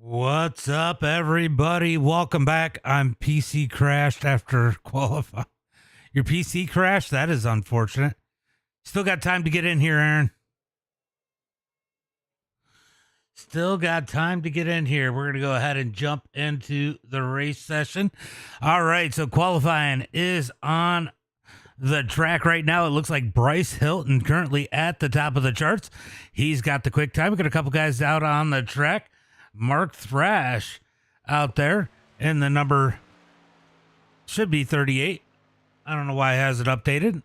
What's up, everybody? Welcome back. I'm PC crashed after qualify. Your PC crashed? That is unfortunate. Still got time to get in here, Aaron. Still got time to get in here. We're going to go ahead and jump into the race session. All right, so qualifying is on the track right now. It looks like Bryce Hilton currently at the top of the charts. He's got the quick time. We got a couple guys out on the track. Mark Thrash out there in the number should be 38. I don't know why it hasn't updated.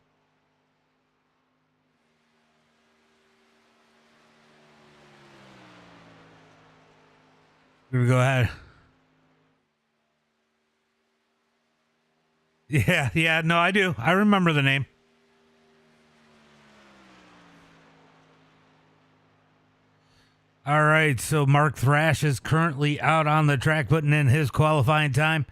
We're gonna go ahead. Yeah, no, I do. I remember the name. All right, so Mark Thrash is currently out on the track putting in his qualifying time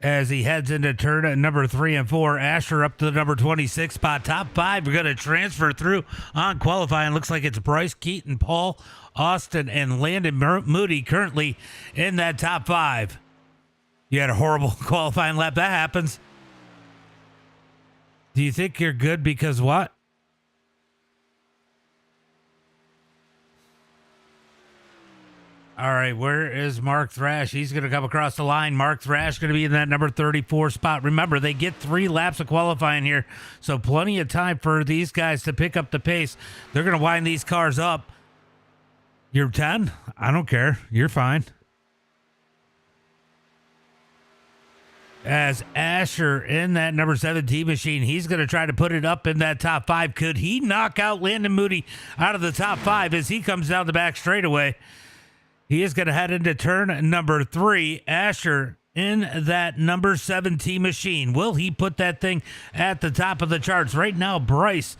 as he heads into turn number 3 and 4. Asher up to the number 26 spot. Top 5 are going to transfer through on qualifying. Looks like it's Bryce, Keaton, Paul, Austin, and Landon Moody currently in that top 5. You had a horrible qualifying lap. That happens. Do you think you're good because what? All right, where is Mark Thrash? He's going to come across the line. Mark Thrash going to be in that number 34 spot. Remember, they get 3 laps of qualifying here, so plenty of time for these guys to pick up the pace. They're going to wind these cars up. You're 10? I don't care. You're fine. As Asher in that number 17 machine, he's going to try to put it up in that top 5. Could he knock out Landon Moody out of the top 5 as he comes down the back straightaway? He is going to head into turn number 3. Asher in that number 17 machine. Will he put that thing at the top of the charts? Right now, Bryce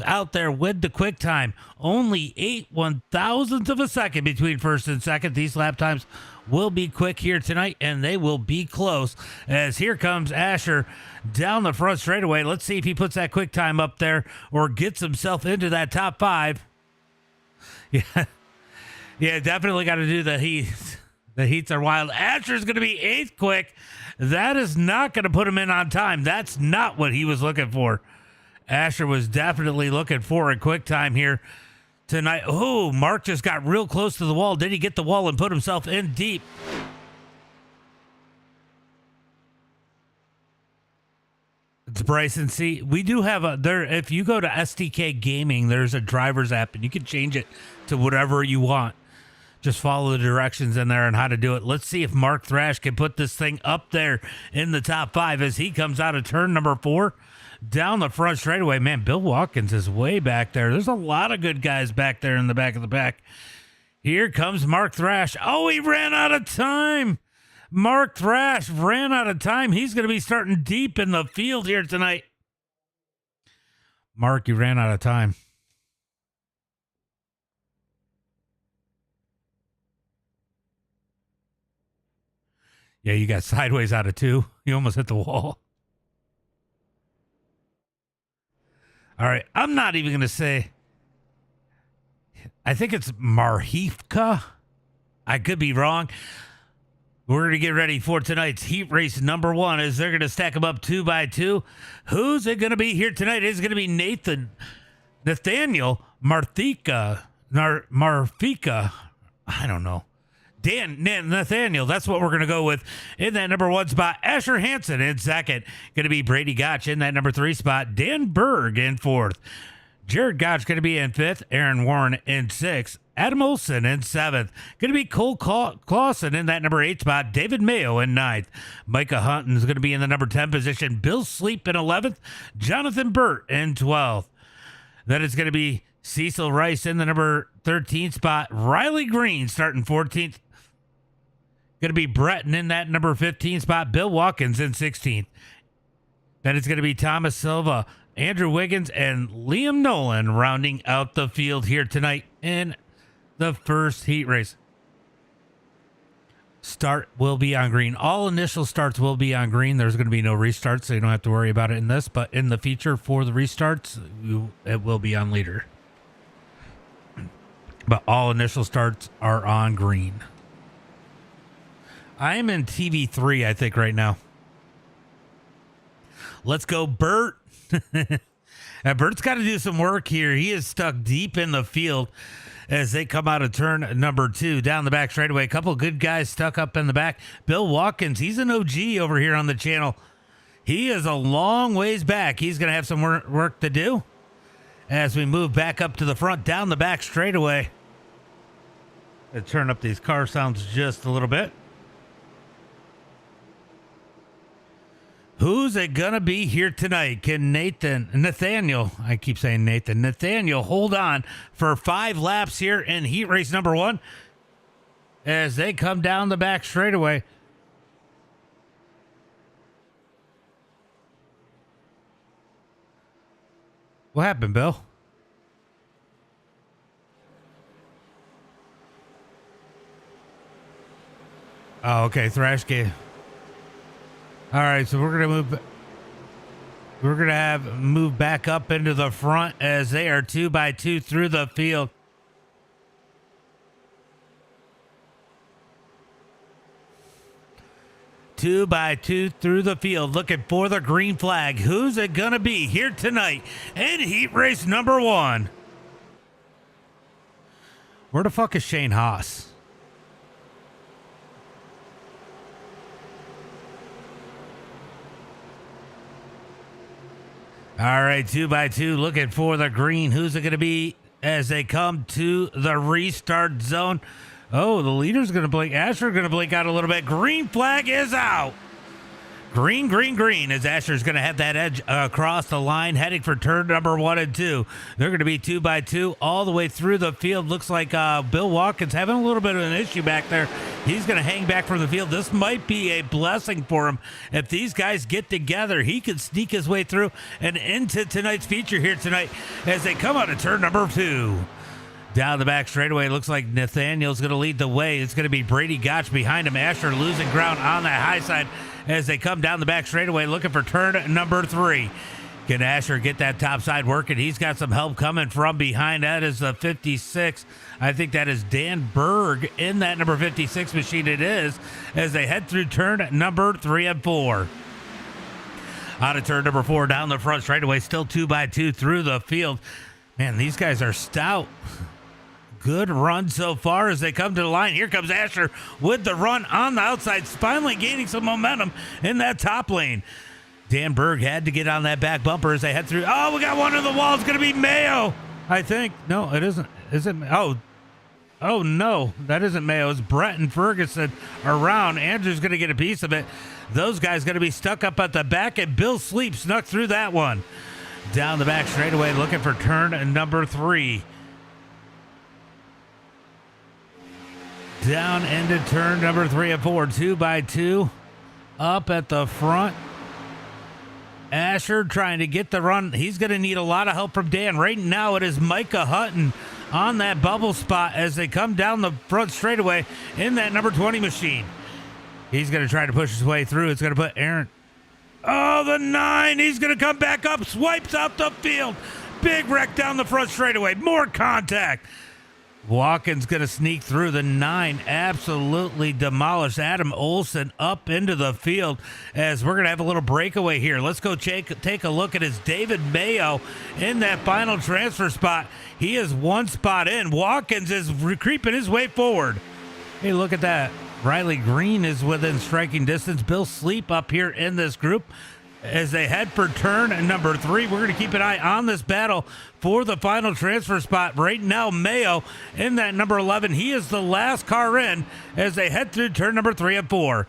out there with the quick time. Only 8/1000th of a second between first and second. These lap times will be quick here tonight, and they will be close. As here comes Asher down the front straightaway. Let's see if he puts that quick time up there or gets himself into that top 5. Yeah. Yeah, definitely got to do the heats. The heats are wild. Asher's going to be 8th quick. That is not going to put him in on time. That's not what he was looking for. Asher was definitely looking for a quick time here tonight. Oh, Mark just got real close to the wall. Did he get the wall and put himself in deep? It's Bryson. See, we do have a there. If you go to SDK Gaming, there's a driver's app, and you can change it to whatever you want. Just follow the directions in there on how to do it. Let's see if Mark Thrash can put this thing up there in the top 5 as he comes out of turn number 4 down the front straightaway. Man, Bill Watkins is way back there. There's a lot of good guys back there in the back of the pack. Here comes Mark Thrash. Oh, he ran out of time. Mark Thrash ran out of time. He's going to be starting deep in the field here tonight. Mark, you ran out of time. Yeah, you got sideways out of 2. You almost hit the wall. All right, I'm not even going to say. I think it's Marhifka. I could be wrong. We're going to get ready for tonight's heat race number 1 as they're going to stack them up 2 by 2. Who's it going to be here tonight? It's going to be Nathaniel Marfika. I don't know. Nathaniel, that's what we're going to go with in that number 1 spot. Asher Hansen in 2nd. Going to be Brady Gotch in that number 3 spot. Dan Berg in 4th. Jared Gotch going to be in 5th. Aaron Warren in 6th. Adam Olson in 7th. Going to be Cole Clausen in that number 8 spot. David Mayo in 9th. Micah Hunton is going to be in the number 10 position. Bill Sleep in 11th. Jonathan Burt in 12th. Then it's going to be Cecil Rice in the number 13 spot. Riley Green starting 14th. Going to be Breton in that number 15 spot. Bill Watkins in 16th. Then it's going to be Thomas Silva, Andrew Wiggins, and Liam Nolan rounding out the field here tonight in the first heat race. Start will be on green. All initial starts will be on green. There's going to be no restarts, so you don't have to worry about it in this. But in the feature for the restarts, it will be on leader. but all initial starts are on green. I am in TV3, I think, right now. Let's go, Bert. Bert's got to do some work here. He is stuck deep in the field as they come out of turn number 2 down the back straightaway. A couple good guys stuck up in the back. Bill Watkins, he's an OG over here on the channel. He is a long ways back. He's going to have some work to do as we move back up to the front down the back straightaway. Let's turn up these car sounds just a little bit. Who's it going to be here tonight? Can Nathaniel hold on for 5 laps here in heat race number 1 as they come down the back straightaway? What happened, Bill? Oh, okay. Thrash game. All right, so we're gonna move back up into the front as they are 2 by 2 through the field. Two by 2 through the field, looking for the green flag. Who's it gonna be here tonight in heat race number 1? Where the fuck is Shane Haas? All right, 2 by 2 looking for the green. Who's it going to be as they come to the restart zone? Oh, the leader's going to blink. Asher's going to blink out a little bit. Green flag is out. Green, green, green, as Asher's going to have that edge across the line, heading for turn number 1 and 2. They're going to be 2 by 2 all the way through the field. Looks like Bill Watkins having a little bit of an issue back there. He's going to hang back from the field. This might be a blessing for him. If these guys get together, he could sneak his way through and into tonight's feature here tonight as they come out of turn number 2. Down the back straightaway, looks like Nathaniel's going to lead the way. It's going to be Brady Gotch behind him. Asher losing ground on that high side as they come down the back straightaway looking for turn number 3. Can Asher get that top side working? He's got some help coming from behind. That is the 56. I think that is Dan Berg in that number 56 machine. It is as they head through turn number 3 and 4. Out of turn number 4 down the front straightaway, still 2 by 2 through the field. Man, these guys are stout. Good run so far as they come to the line. Here comes Asher with the run on the outside, finally gaining some momentum in that top lane. Dan Berg had to get on that back bumper as they head through. Oh, we got one on the wall. It's going to be Mayo, I think. No, it isn't. Is it? Oh, no, that isn't Mayo. It's Brett and Ferguson around. Andrew's going to get a piece of it. Those guys going to be stuck up at the back, and Bill Sleep snuck through that one. Down the back straightaway looking for turn number 3. Down into turn number 3 and 4. 2 by 2 up at the front. Asher trying to get the run. He's going to need a lot of help from Dan. Right now it is Micah Hutton on that bubble spot as they come down the front straightaway in that number 20 machine. He's going to try to push his way through. It's going to put Aaron. Oh, the 9. He's going to come back up. Swipes out the field. Big wreck down the front straightaway. More contact. Watkins going to sneak through. The 9 absolutely demolished Adam Olson up into the field as we're going to have a little breakaway here. Let's go take a look at his David Mayo in that final transfer spot. He is 1 spot in. Watkins is creeping his way forward. Hey, look at that. Riley Green is within striking distance. Bill Sleep up here in this group as they head for turn number 3. We're going to keep an eye on this battle for the final transfer spot. Right now, Mayo in that number 11. He is the last car in as they head through turn number 3 and 4.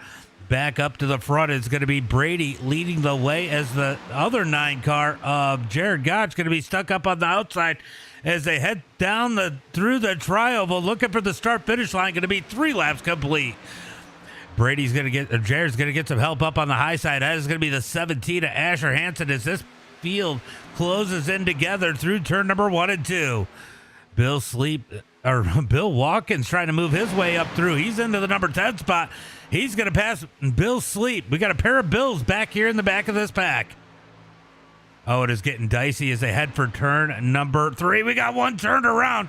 Back up to the front is going to be Brady leading the way as the other 9 car of Jared Gotch going to be stuck up on the outside as they head down through the tri-oval looking for the start finish line. Going to be 3 laps complete. Jared's going to get some help up on the high side. That is going to be the 17 of Asher Hansen as this field closes in together through turn number 1 and 2. Bill Watkins trying to move his way up through. He's into the number 10 spot. He's going to pass Bill Sleep. We got a pair of Bills back here in the back of this pack. Oh, it is getting dicey as they head for turn number 3. We got one turned around.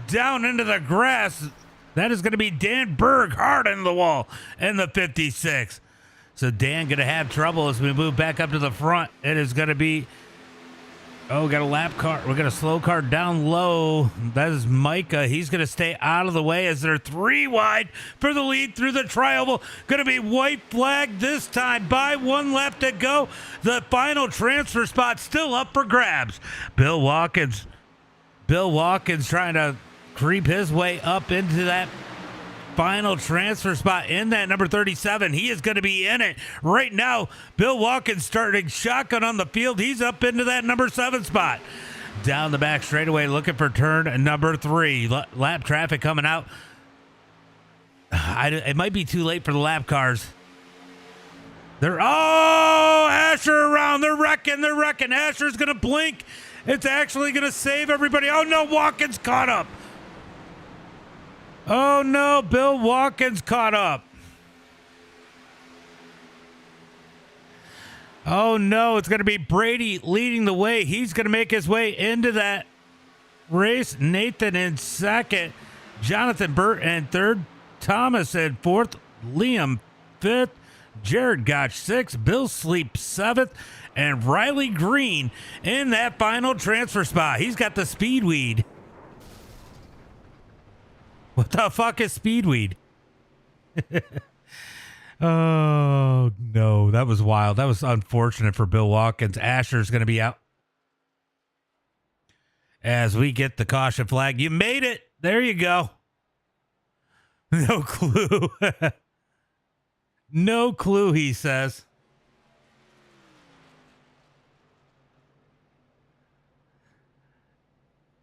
down into the grass. That is going to be Dan Berg hard into the wall in the 56. So Dan going to have trouble as we move back up to the front. It is going to be, oh, got a lap car. We're going to slow car down low. That is Micah. He's going to stay out of the way as they're 3 wide for the lead through the tri-oval. Going to be white flag this time by 1 lap to go. The final transfer spot still up for grabs. Bill Watkins trying to creep his way up into that final transfer spot in that number 37. He is going to be in it right now. Bill Watkins starting shotgun on the field. He's up into that number 7 spot. Down the back straightaway looking for turn number 3. Lap traffic coming out. It might be too late for the lap cars. Asher around. They're wrecking. Asher's going to blink. It's actually going to save everybody. Oh no, Watkins caught up. Oh no, Bill Watkins caught up. Oh no, it's going to be Brady leading the way. He's going to make his way into that race. Nathan in second. Jonathan Burt in third. Thomas in fourth. Liam fifth. Jared Gotch sixth. Bill Sleep seventh. And Riley Green in that final transfer spot. He's got the speedweed. What the fuck is speedweed? Oh, no. That was wild. That was unfortunate for Bill Watkins. Asher's going to be out as we get the caution flag. You made it. There you go. No clue. No clue, he says.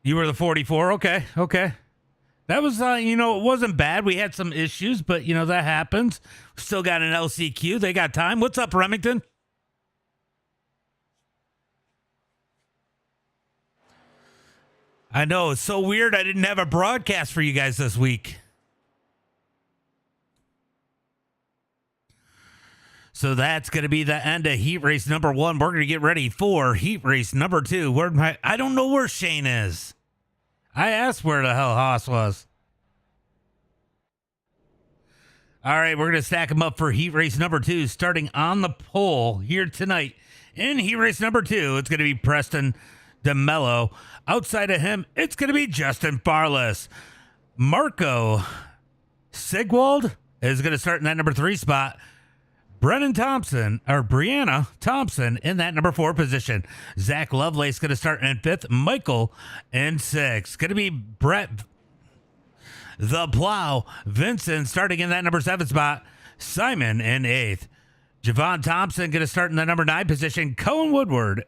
You were the 44? Okay. That was, it wasn't bad. We had some issues, but, that happens. Still got an LCQ. They got time. What's up, Remington? I know. It's so weird. I didn't have a broadcast for you guys this week. So that's going to be the end of heat race number 1. We're going to get ready for heat race number 2. I don't know where Shane is. I asked where the hell Haas was. All right, we're going to stack them up for heat race number 2, starting on the pole here tonight. In heat race number 2, it's going to be Preston DeMello. Outside of him, it's going to be Justin Farless. Marco Sigwald is going to start in that number 3 spot. Brianna Thompson in that number 4 position. Zach Lovelace going to start in 5th. Michael in 6th. Going to be Brett the Plow Vincent starting in that number 7 spot. Simon in 8th. Javon Thompson going to start in the number 9 position. Cohen Woodward.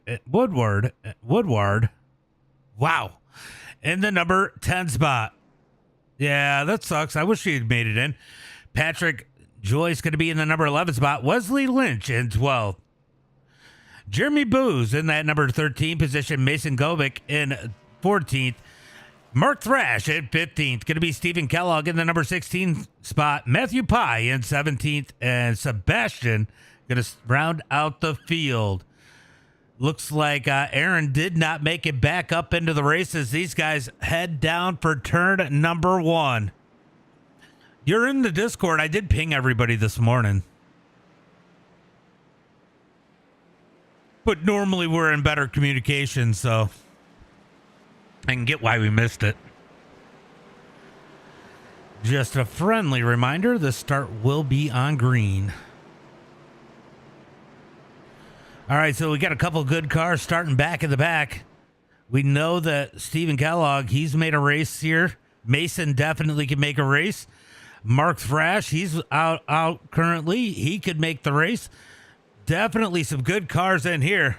Wow. In the number 10 spot. Yeah, that sucks. I wish he had made it in. Patrick Joyce going to be in the number 11 spot. Wesley Lynch in 12th. Jeremy Booz in that number 13 position. Mason Govic in 14th. Mark Thrash at 15th. Going to be Stephen Kellogg in the number 16 spot. Matthew Pye in 17th. And Sebastian going to round out the field. Looks like Aaron did not make it back up into the races. These guys head down for turn number 1. You're in the Discord. I did ping everybody this morning. But normally we're in better communication, so I can get why we missed it. Just a friendly reminder, the start will be on green. All right, so we got a couple good cars starting back in the back. We know that Stephen Kellogg, he's made a race here. Mason definitely can make a race. Mark Thrash, he's out currently. He could make the race. Definitely some good cars in here.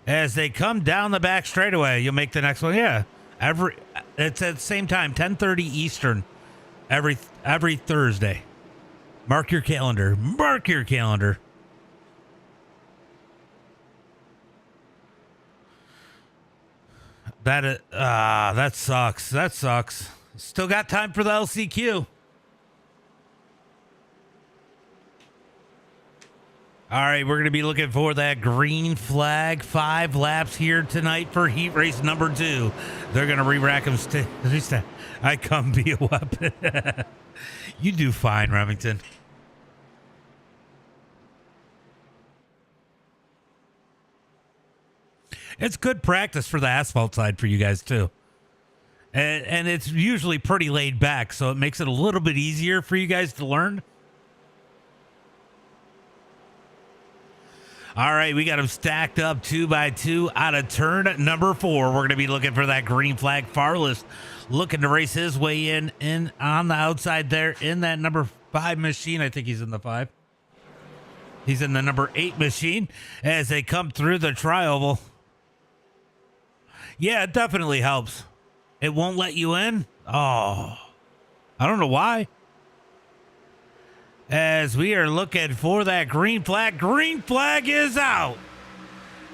As they come down the back straightaway, you'll make the next one. Yeah, it's at the same time, 10:30 Eastern, every Thursday. Mark your calendar. That sucks. Still got time for the LCQ. All right, we're going to be looking for that green flag. 5 laps here tonight for heat race number 2. They're going to re-rack them. At least I come be a weapon. You do fine, Remington. It's good practice for the asphalt side for you guys, too. And it's usually pretty laid back, so it makes it a little bit easier for you guys to learn. All right, we got them stacked up 2 by 2 out of turn number 4. We're going to be looking for that green flag. Farless looking to race his way in on the outside there in that number 5 machine. I think he's in the 5. He's in the number 8 machine as they come through the tri-oval. Yeah, it definitely helps. It won't let you in? Oh, I don't know why. As we are looking for that green flag. Green flag is out.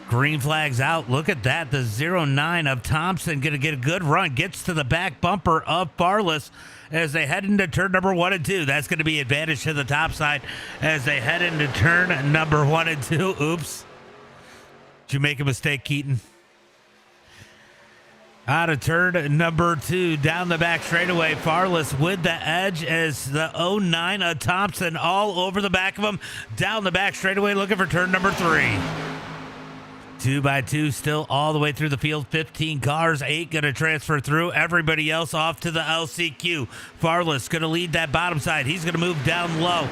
Green flag's out. Look at that. The 09 of Thompson going to get a good run. Gets to the back bumper of Farless as they head into turn number 1 and 2. That's going to be advantage to the top side as they head into turn number 1 and 2. Oops. Did you make a mistake, Keaton? Out of turn number 2, down the back straightaway. Farless with the edge as the 09 of Thompson all over the back of him. Down the back straightaway looking for turn number 3. 2 by 2 still all the way through the field. 15 cars, 8 going to transfer through. Everybody else off to the LCQ. Farless going to lead that bottom side. He's going to move down low.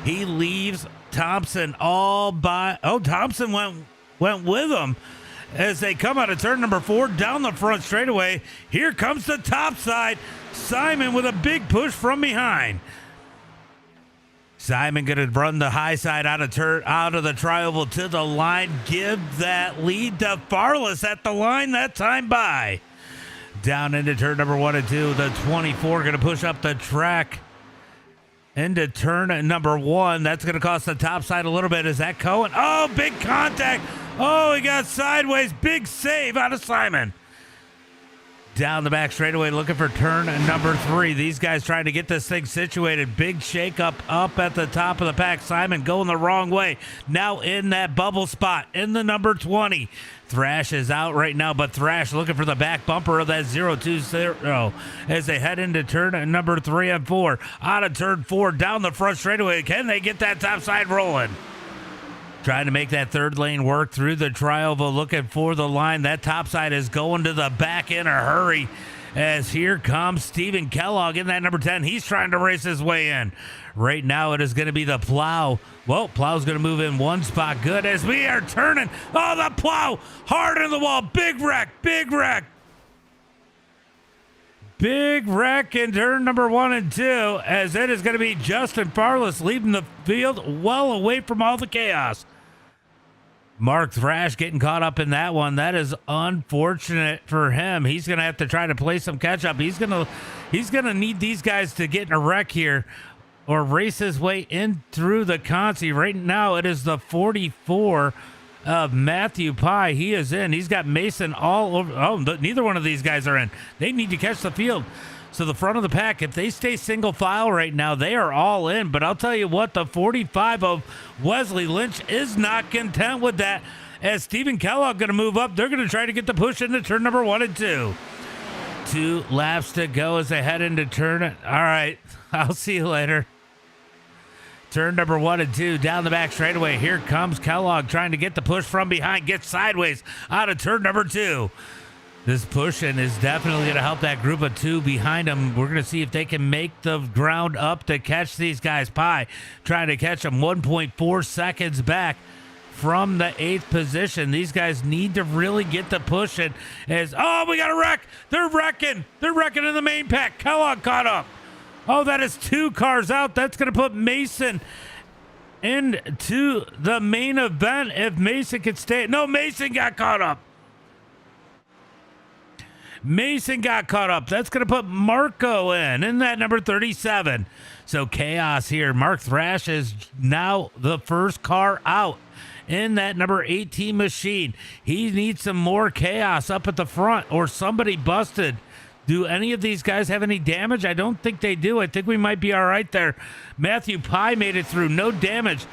He leaves Thompson all by... Oh, Thompson went with him. As they come out of turn number 4 down the front straightaway. Here comes the top side. Simon with a big push from behind. Simon going to run the high side out of the tri-oval to the line. Give that lead to Farless at the line that time by. Down into turn number 1 and 2. The 24 going to push up the track into turn number 1. That's going to cost the top side a little bit. Is that Cohen? Oh, big contact. Oh, he got sideways. Big save out of Simon. Down the back straightaway looking for turn number 3. These guys trying to get this thing situated. Big shake up at the top of the pack. Simon going the wrong way. Now in that bubble spot in the number 20. Thrash is out right now, but Thrash looking for the back bumper of that 020 as they head into turn number 3 and 4. Out of turn 4 down the front straightaway. Can they get that top side rolling? Trying to make that third lane work through the tri-oval, looking for the line. That top side is going to the back in a hurry as here comes Stephen Kellogg in that number 10. He's trying to race his way in. Right now it is going to be the Plow. Well, Plow's going to move in one spot. Good as we are turning. Oh, the Plow hard in the wall. Big wreck, big wreck. Big wreck in turn number 1 and 2 as it is going to be Justin Farless leaving the field well away from all the chaos. Mark Thrash getting caught up in that one. That is unfortunate for him. He's going to have to try to play some catch up. He's going to need these guys to get in a wreck here or race his way in through the consi. Right now it is the 44 of Matthew Pye. He is in. He's got Mason all over. Oh, neither one of these guys are in. They need to catch the field. So the front of the pack, if they stay single file right now, they are all in. But I'll tell you what, the 45 of Wesley Lynch is not content with that. As Stephen Kellogg going to move up, they're going to try to get the push into turn number 1 and 2. 2 laps to go as they head into turn. All right, I'll see you later. Turn number 1 and 2 down the back straightaway. Here comes Kellogg trying to get the push from behind. Gets sideways out of turn number 2. This pushing is definitely going to help that group of 2 behind him. We're going to see if they can make the ground up to catch these guys. Pye trying to catch them 1.4 seconds back from the 8th position. These guys need to really get the pushing. As we got a wreck. They're wrecking. They're wrecking in the main pack. Kellogg caught up. Oh, that is 2 cars out. That's going to put Mason into the main event if Mason could stay. No, Mason got caught up. Mason got caught up. That's going to put Marco in that number 37. So chaos here. Mark Thrash is now the first car out in that number 18 machine. He needs some more chaos up at the front or somebody busted. Do any of these guys have any damage? I don't think they do. I think we might be all right there. Matthew Pye made it through. No damage.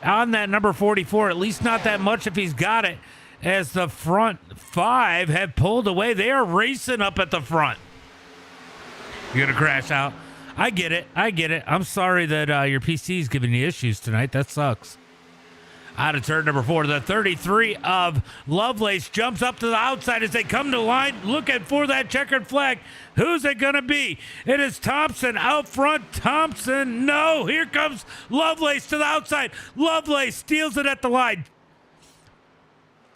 on that number 44, at least not that much if he's got it, as the front 5 have pulled away. They are racing up at the front. You're going to crash out. I get it. I'm sorry that your PC is giving you issues tonight. That sucks. Out of turn number 4, the 33 of Lovelace jumps up to the outside as they come to the line, looking for that checkered flag. Who's it going to be? It is Thompson out front. Thompson, no. Here comes Lovelace to the outside. Lovelace steals it at the line.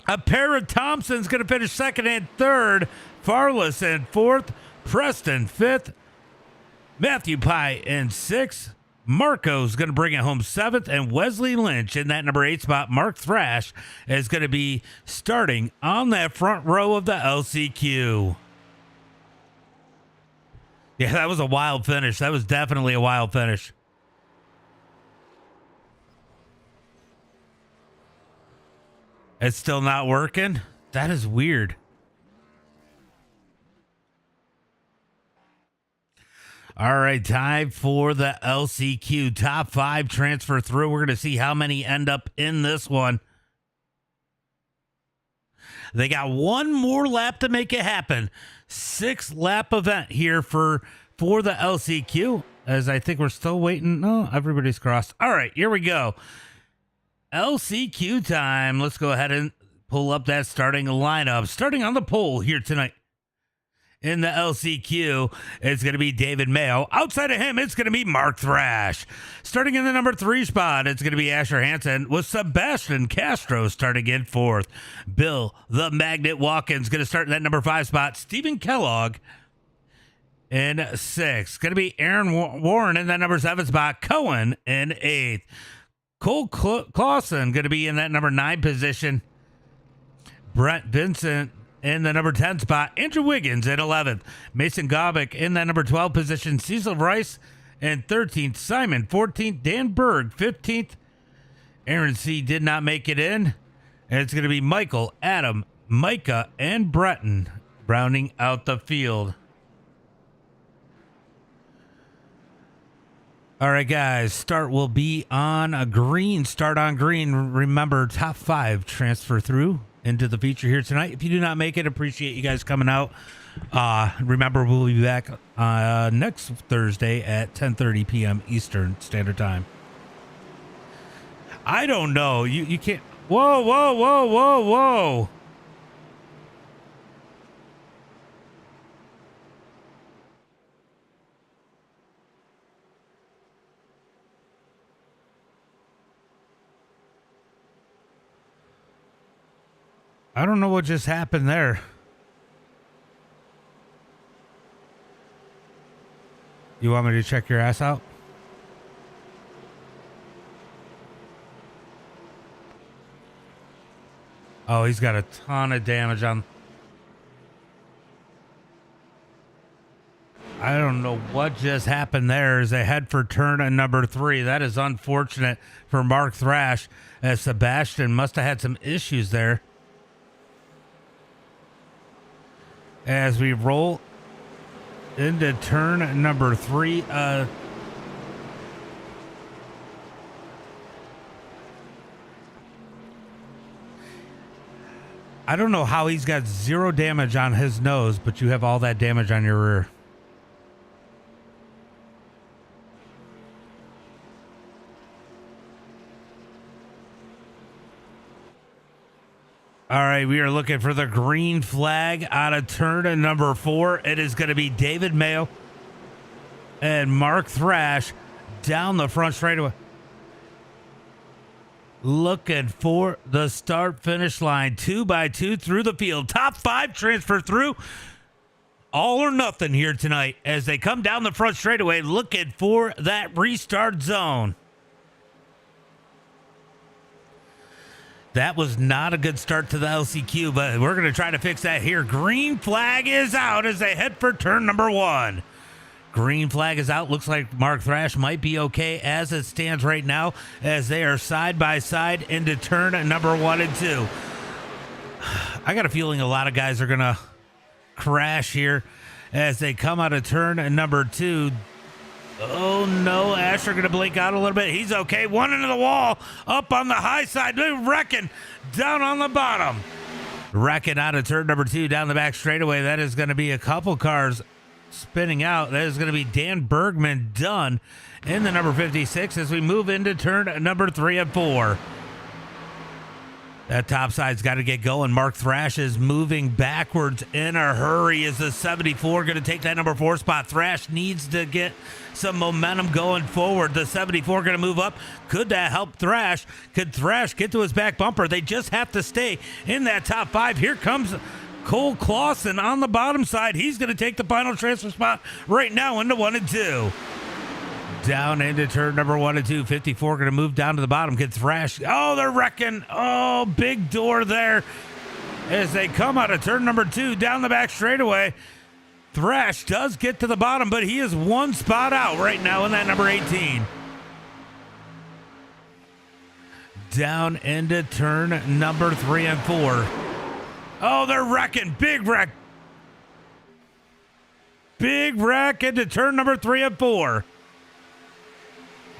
A pair of Thompson's going to finish second and third. Farless in fourth. Preston fifth. Matthew Pye in sixth. Marco's going to bring it home seventh, and Wesley Lynch in that number 8 spot. Mark Thrash is going to be starting on that front row of the LCQ. Yeah, that was a wild finish. That was definitely a wild finish. It's still not working? That is weird. All right, time for the LCQ top 5 transfer through. We're going to see how many end up in this one. They got one more lap to make it happen. 6-lap event here for the LCQ, as I think we're still waiting. No, everybody's crossed. All right, here we go. LCQ time. Let's go ahead and pull up that starting lineup. Starting on the pole here tonight. In the LCQ, it's going to be David Mayo. Outside of him, it's going to be Mark Thrash. Starting in the number 3 spot, it's going to be Asher Hansen with Sebastian Castro starting in 4th. Bill the Magnet Watkins going to start in that number 5 spot. Stephen Kellogg in 6th. Going to be Aaron Warren in that number 7 spot. Cohen in 8th. Cole Clausen going to be in that number 9 position. Brent Vincent in the number 10 spot. Andrew Wiggins at 11th. Mason Gobick in that number 12 position. Cecil Rice in 13th. Simon 14th. Dan Berg 15th. Aaron C. did not make it in. And it's going to be Michael, Adam, Micah, and Breton rounding out the field. All right, guys. Start will be on a green. Start on green. Remember, top 5 transfer through into the feature here tonight. If you do not make it, appreciate you guys coming out. Remember, we'll be back next Thursday at 10:30 p.m. Eastern Standard Time. I don't know. You can't. Whoa. I don't know what just happened there. You want me to check your ass out? Oh, he's got a ton of damage on. I don't know what just happened there as they head for turn number 3. That is unfortunate for Mark Thrash, as Sebastian must have had some issues there. As we roll into turn number 3, I don't know how he's got 0 damage on his nose, but you have all that damage on your rear. All right, we are looking for the green flag out of turn number 4. It is going to be David Mayo and Mark Thrash down the front straightaway. Looking for the start-finish line, 2x2 through the field. Top 5 transfer through. All or nothing here tonight as they come down the front straightaway looking for that restart zone. That was not a good start to the LCQ, but we're going to try to fix that here. Green flag is out as they head for turn number 1. Green flag is out. Looks like Mark Thrash might be okay as it stands right now, as they are side by side into turn number 1 and 2. I got a feeling a lot of guys are going to crash here as they come out of turn number 2. Oh no, Asher gonna blink out a little bit. He's okay. One into the wall, up on the high side. They're wrecking down on the bottom. Wrecking out of turn number 2 down the back straightaway. That is gonna be a couple cars spinning out. That is gonna be Dan Bergman done in the number 56 as we move into turn number 3 and 4. That top side's got to get going. Mark Thrash is moving backwards in a hurry. Is the 74 going to take that number 4 spot? Thrash needs to get some momentum going forward. The 74 going to move up. Could that help Thrash? Could Thrash get to his back bumper? They just have to stay in that top 5. Here comes Cole Clausen on the bottom side. He's going to take the final transfer spot right now into 1 and 2. Down into turn number 1 and 2. 54 going to move down to the bottom. Get Thrash. Oh, they're wrecking. Oh, big door there as they come out of turn number 2 down the back straightaway. Thrash does get to the bottom, but he is 1 spot out right now in that number 18. Down into turn number 3 and 4. Oh, they're wrecking. Big wreck. Big wreck into turn number 3 and 4.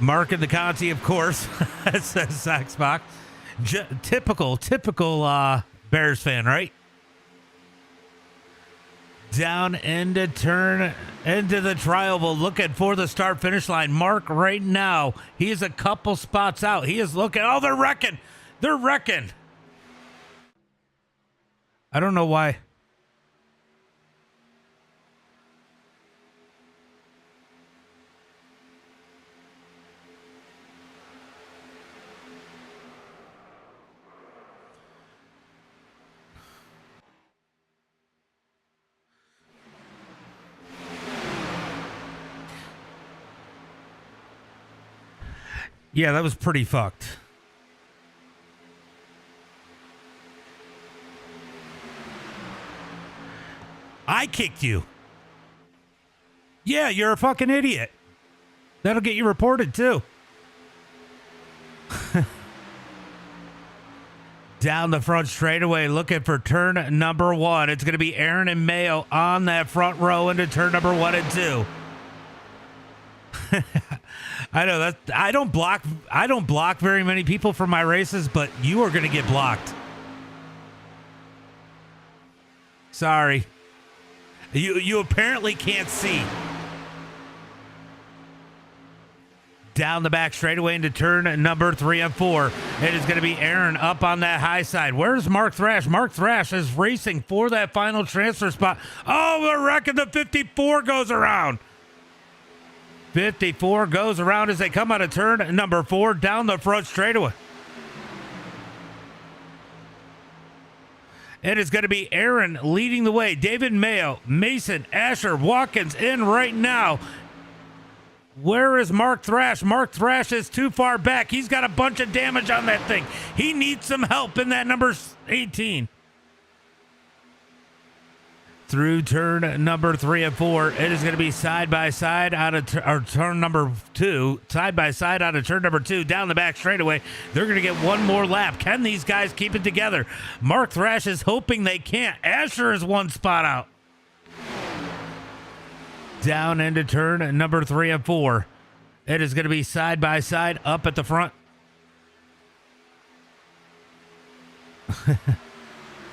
Mark in the Conti, of course, says Saxbox. Typical Bears fan, right? Down into the tri-oval, looking for the start finish line. Mark right now, he is a couple spots out. He is looking. Oh, they're wrecking. They're wrecking. I don't know why. Yeah, that was pretty fucked. I kicked you. Yeah, you're a fucking idiot. That'll get you reported too. Down the front straightaway, looking for turn number 1. It's going to be Aaron and Mayo on that front row into turn number 1 and 2. I know that I don't block very many people from my races, but you are going to get blocked. Sorry. You apparently can't see. Down the back straightaway into turn number 3 and 4. It is going to be Aaron up on that high side. Where's Mark Thrash? Mark Thrash is racing for that final transfer spot. Oh, we're wrecking. The 54 goes around. 54 goes around as they come out of turn number 4 down the front straightaway. It is going to be Aaron leading the way. David Mayo, Mason, Asher, Watkins in right now. Where is Mark Thrash? Mark Thrash is too far back. He's got a bunch of damage on that thing. He needs some help in that number 18. Through turn number 3 and 4, it is going to be side by side out of turn number 2. Side by side out of turn number 2 down the back straightaway. They're going to get one more lap. Can these guys keep it together? Mark Thrash is hoping they can't. Asher is 1 spot out. Down into turn number 3 and 4. It is going to be side by side up at the front.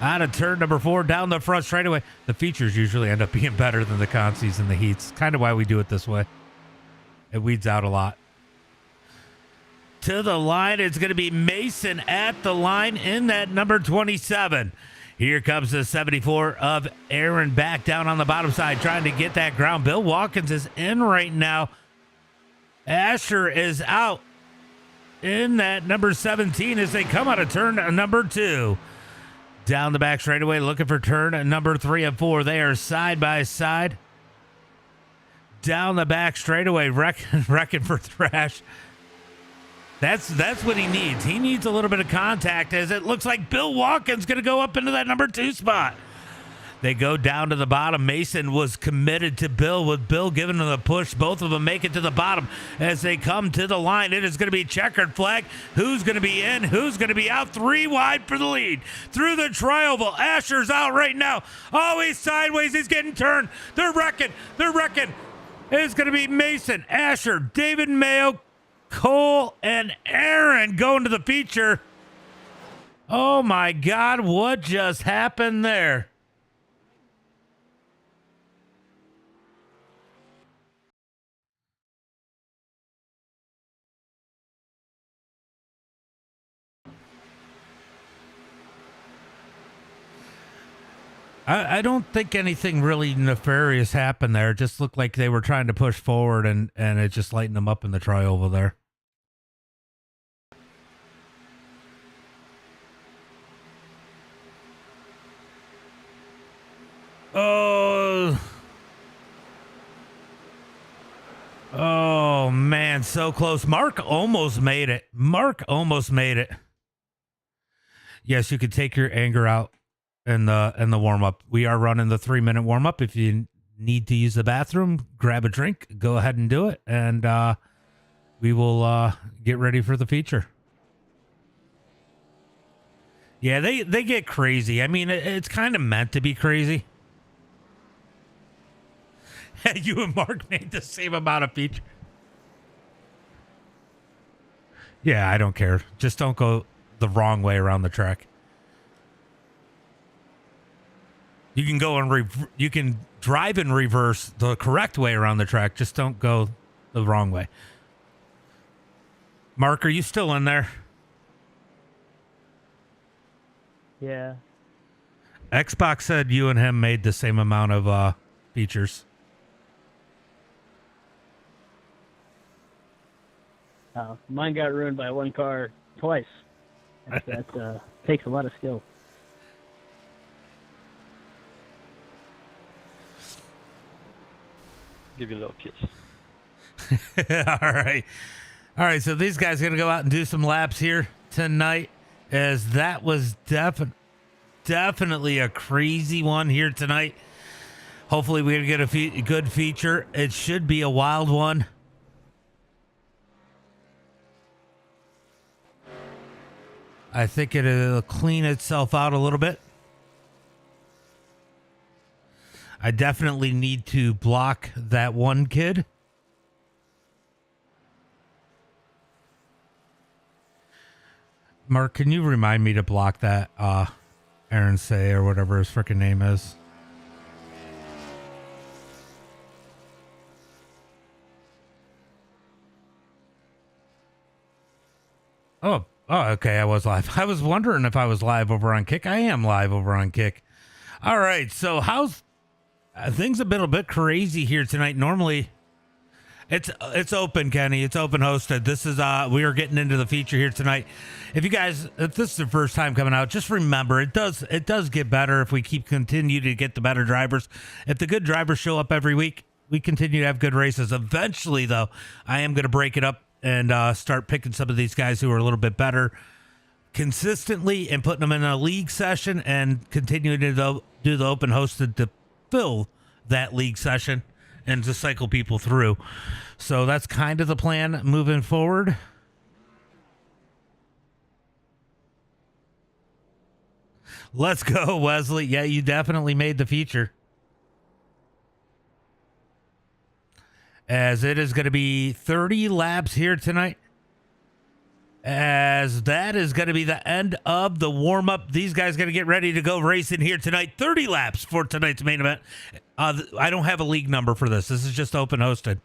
Out of turn number 4, down the front straightaway. The features usually end up being better than the consies and the heats. Kind of why we do it this way. It weeds out a lot. To the line, it's going to be Mason at the line in that number 27. Here comes the 74 of Aaron back down on the bottom side, trying to get that ground. Bill Watkins is in right now. Asher is out in that number 17 as they come out of turn number 2. Down the back straightaway, looking for turn number 3 and 4. They are side by side. Down the back straightaway, wrecking for Thrash. That's what he needs. He needs a little bit of contact as it looks like Bill Watkins going to go up into that number 2 spot. They go down to the bottom. Mason was committed to Bill, with Bill giving him the push. Both of them make it to the bottom as they come to the line. It is going to be checkered flag. Who's going to be in? Who's going to be out? 3 wide for the lead. Through the tri-oval. Asher's out right now. Oh, he's sideways. He's getting turned. They're wrecking. They're wrecking. It's going to be Mason, Asher, David Mayo, Cole, and Aaron going to the feature. Oh my God, what just happened there? I don't think anything really nefarious happened there. It just looked like they were trying to push forward and it just lightened them up in the try over there. Oh. Oh, man, so close. Mark almost made it. Mark almost made it. Yes, you could take your anger out in the warm-up. We are running the 3-minute warm-up. If you need to use the bathroom, grab a drink, go ahead and do it, and we will get ready for the feature. Yeah, they get crazy. I mean, it's kind of meant to be crazy. You and Mark made the same amount of feature. Yeah, I don't care. Just don't go the wrong way around the track. You can go and you can drive in reverse the correct way around the track. Just don't go the wrong way. Mark, are you still in there? Yeah. Xbox said you and him made the same amount of features. Mine got ruined by one car twice. That takes a lot of skill. Give you a little kiss. All right. All right. So these guys are going to go out and do some laps here tonight, as that was definitely a crazy one here tonight. Hopefully we're going to get a good feature. It should be a wild one. I think it'll clean itself out a little bit. I definitely need to block that one kid. Mark, can you remind me to block that Aaron Say or whatever his freaking name is? Oh, okay. I was live. I was wondering if I was live over on Kick. I am live over on Kick. All right. So how's things have been a bit crazy here tonight. Normally it's open, Kenny. It's open hosted. This is we are getting into the feature here tonight. If this is the first time coming out, just remember it does get better if we continue to get the better drivers. If the good drivers show up every week, we continue to have good races. Eventually, though, I am going to break it up and start picking some of these guys who are a little bit better consistently and putting them in a league session and continuing to do the open hosted to fill that league session and to cycle people through. So that's kind of the plan moving forward. Let's go, Wesley. Yeah, you definitely made the feature. As it is going to be 30 laps here tonight. As that is going to be the end of the warm-up. These guys going to get ready to go racing here tonight. 30 laps for tonight's main event. I don't have a league number for this. This is just open hosted.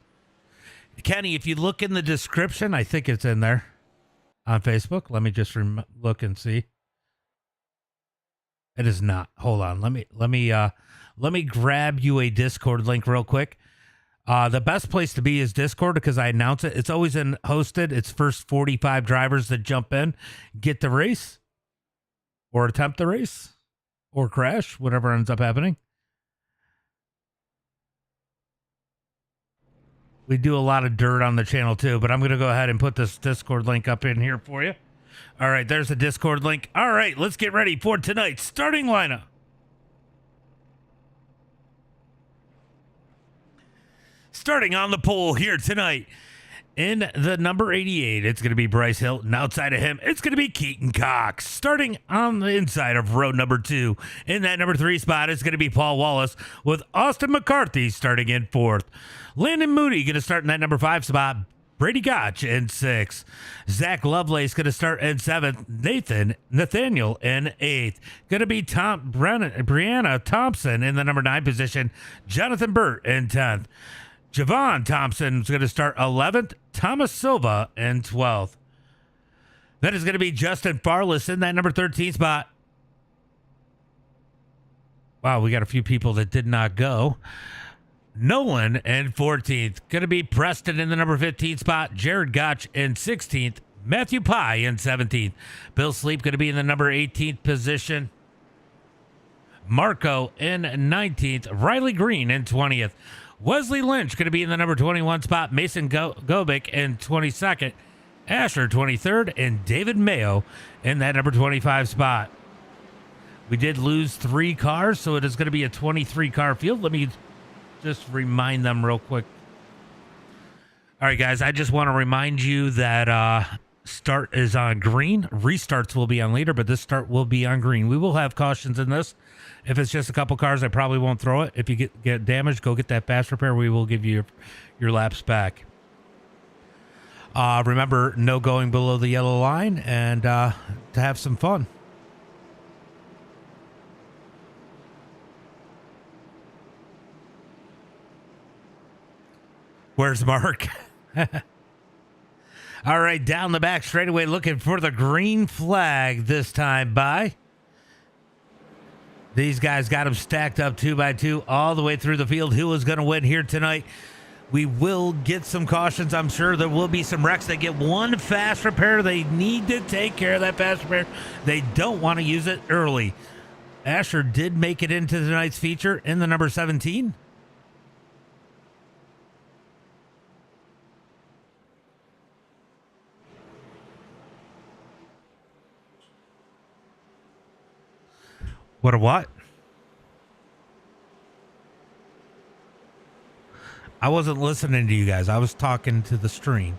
Kenny, if you look in the description, I think it's in there on Facebook. Let me just look and see. It is not. Hold on. Let me grab you a Discord link real quick. The best place to be is Discord because I announce it. It's always in hosted. It's first 45 drivers that jump in, get the race, or attempt the race, or crash, whatever ends up happening. We do a lot of dirt on the channel too, but I'm going to go ahead and put this Discord link up in here for you. All right, there's the Discord link. All right, let's get ready for tonight's starting lineup. Starting on the pole here tonight In the number 88, it's going to be Bryce Hilton. Outside of him, it's going to be Keaton Cox. Starting on the inside of row number 2, in that number 3 spot, it's going to be Paul Wallace with Austin McCarthy starting in 4th. Landon Moody going to start in that number 5 spot. Brady Gotch in 6th. Zach Lovelace going to start in 7th. Nathaniel in 8th. Going to be Brianna Thompson in the number 9 position. Jonathan Burt in 10th. Javon Thompson's going to start 11th. Thomas Silva in 12th. That is going to be Justin Farless in that number 13 spot. Wow, we got a few people that did not go. Nolan in 14th. Going to be Preston in the number 15 spot. Jared Gotch in 16th. Matthew Pye in 17th. Bill Sleep going to be in the number 18th position. Marco in 19th. Riley Green in 20th. Wesley Lynch going to be in the number 21 spot. Mason Gobick in 22nd. Asher 23rd. And David Mayo in that number 25 spot. We did lose 3 cars, so it is going to be a 23-car field. Let me just remind them real quick. All right, guys, I just want to remind you that start is on green. Restarts will be on later, but this start will be on green. We will have cautions in this. If it's just a couple cars, I probably won't throw it. If you get damaged, go get that fast repair. We will give you your laps back. Remember, no going below the yellow line, and to have some fun. Where's Mark? All right, down the back straightaway, looking for the green flag this time by. These guys got them stacked up 2 by 2 all the way through the field. Who is going to win here tonight? We will get some cautions. I'm sure there will be some wrecks. They get one fast repair. They need to take care of that fast repair. They don't want to use it early. Asher did make it into tonight's feature in the number 17. What a what? I wasn't listening to you guys. I was talking to the stream.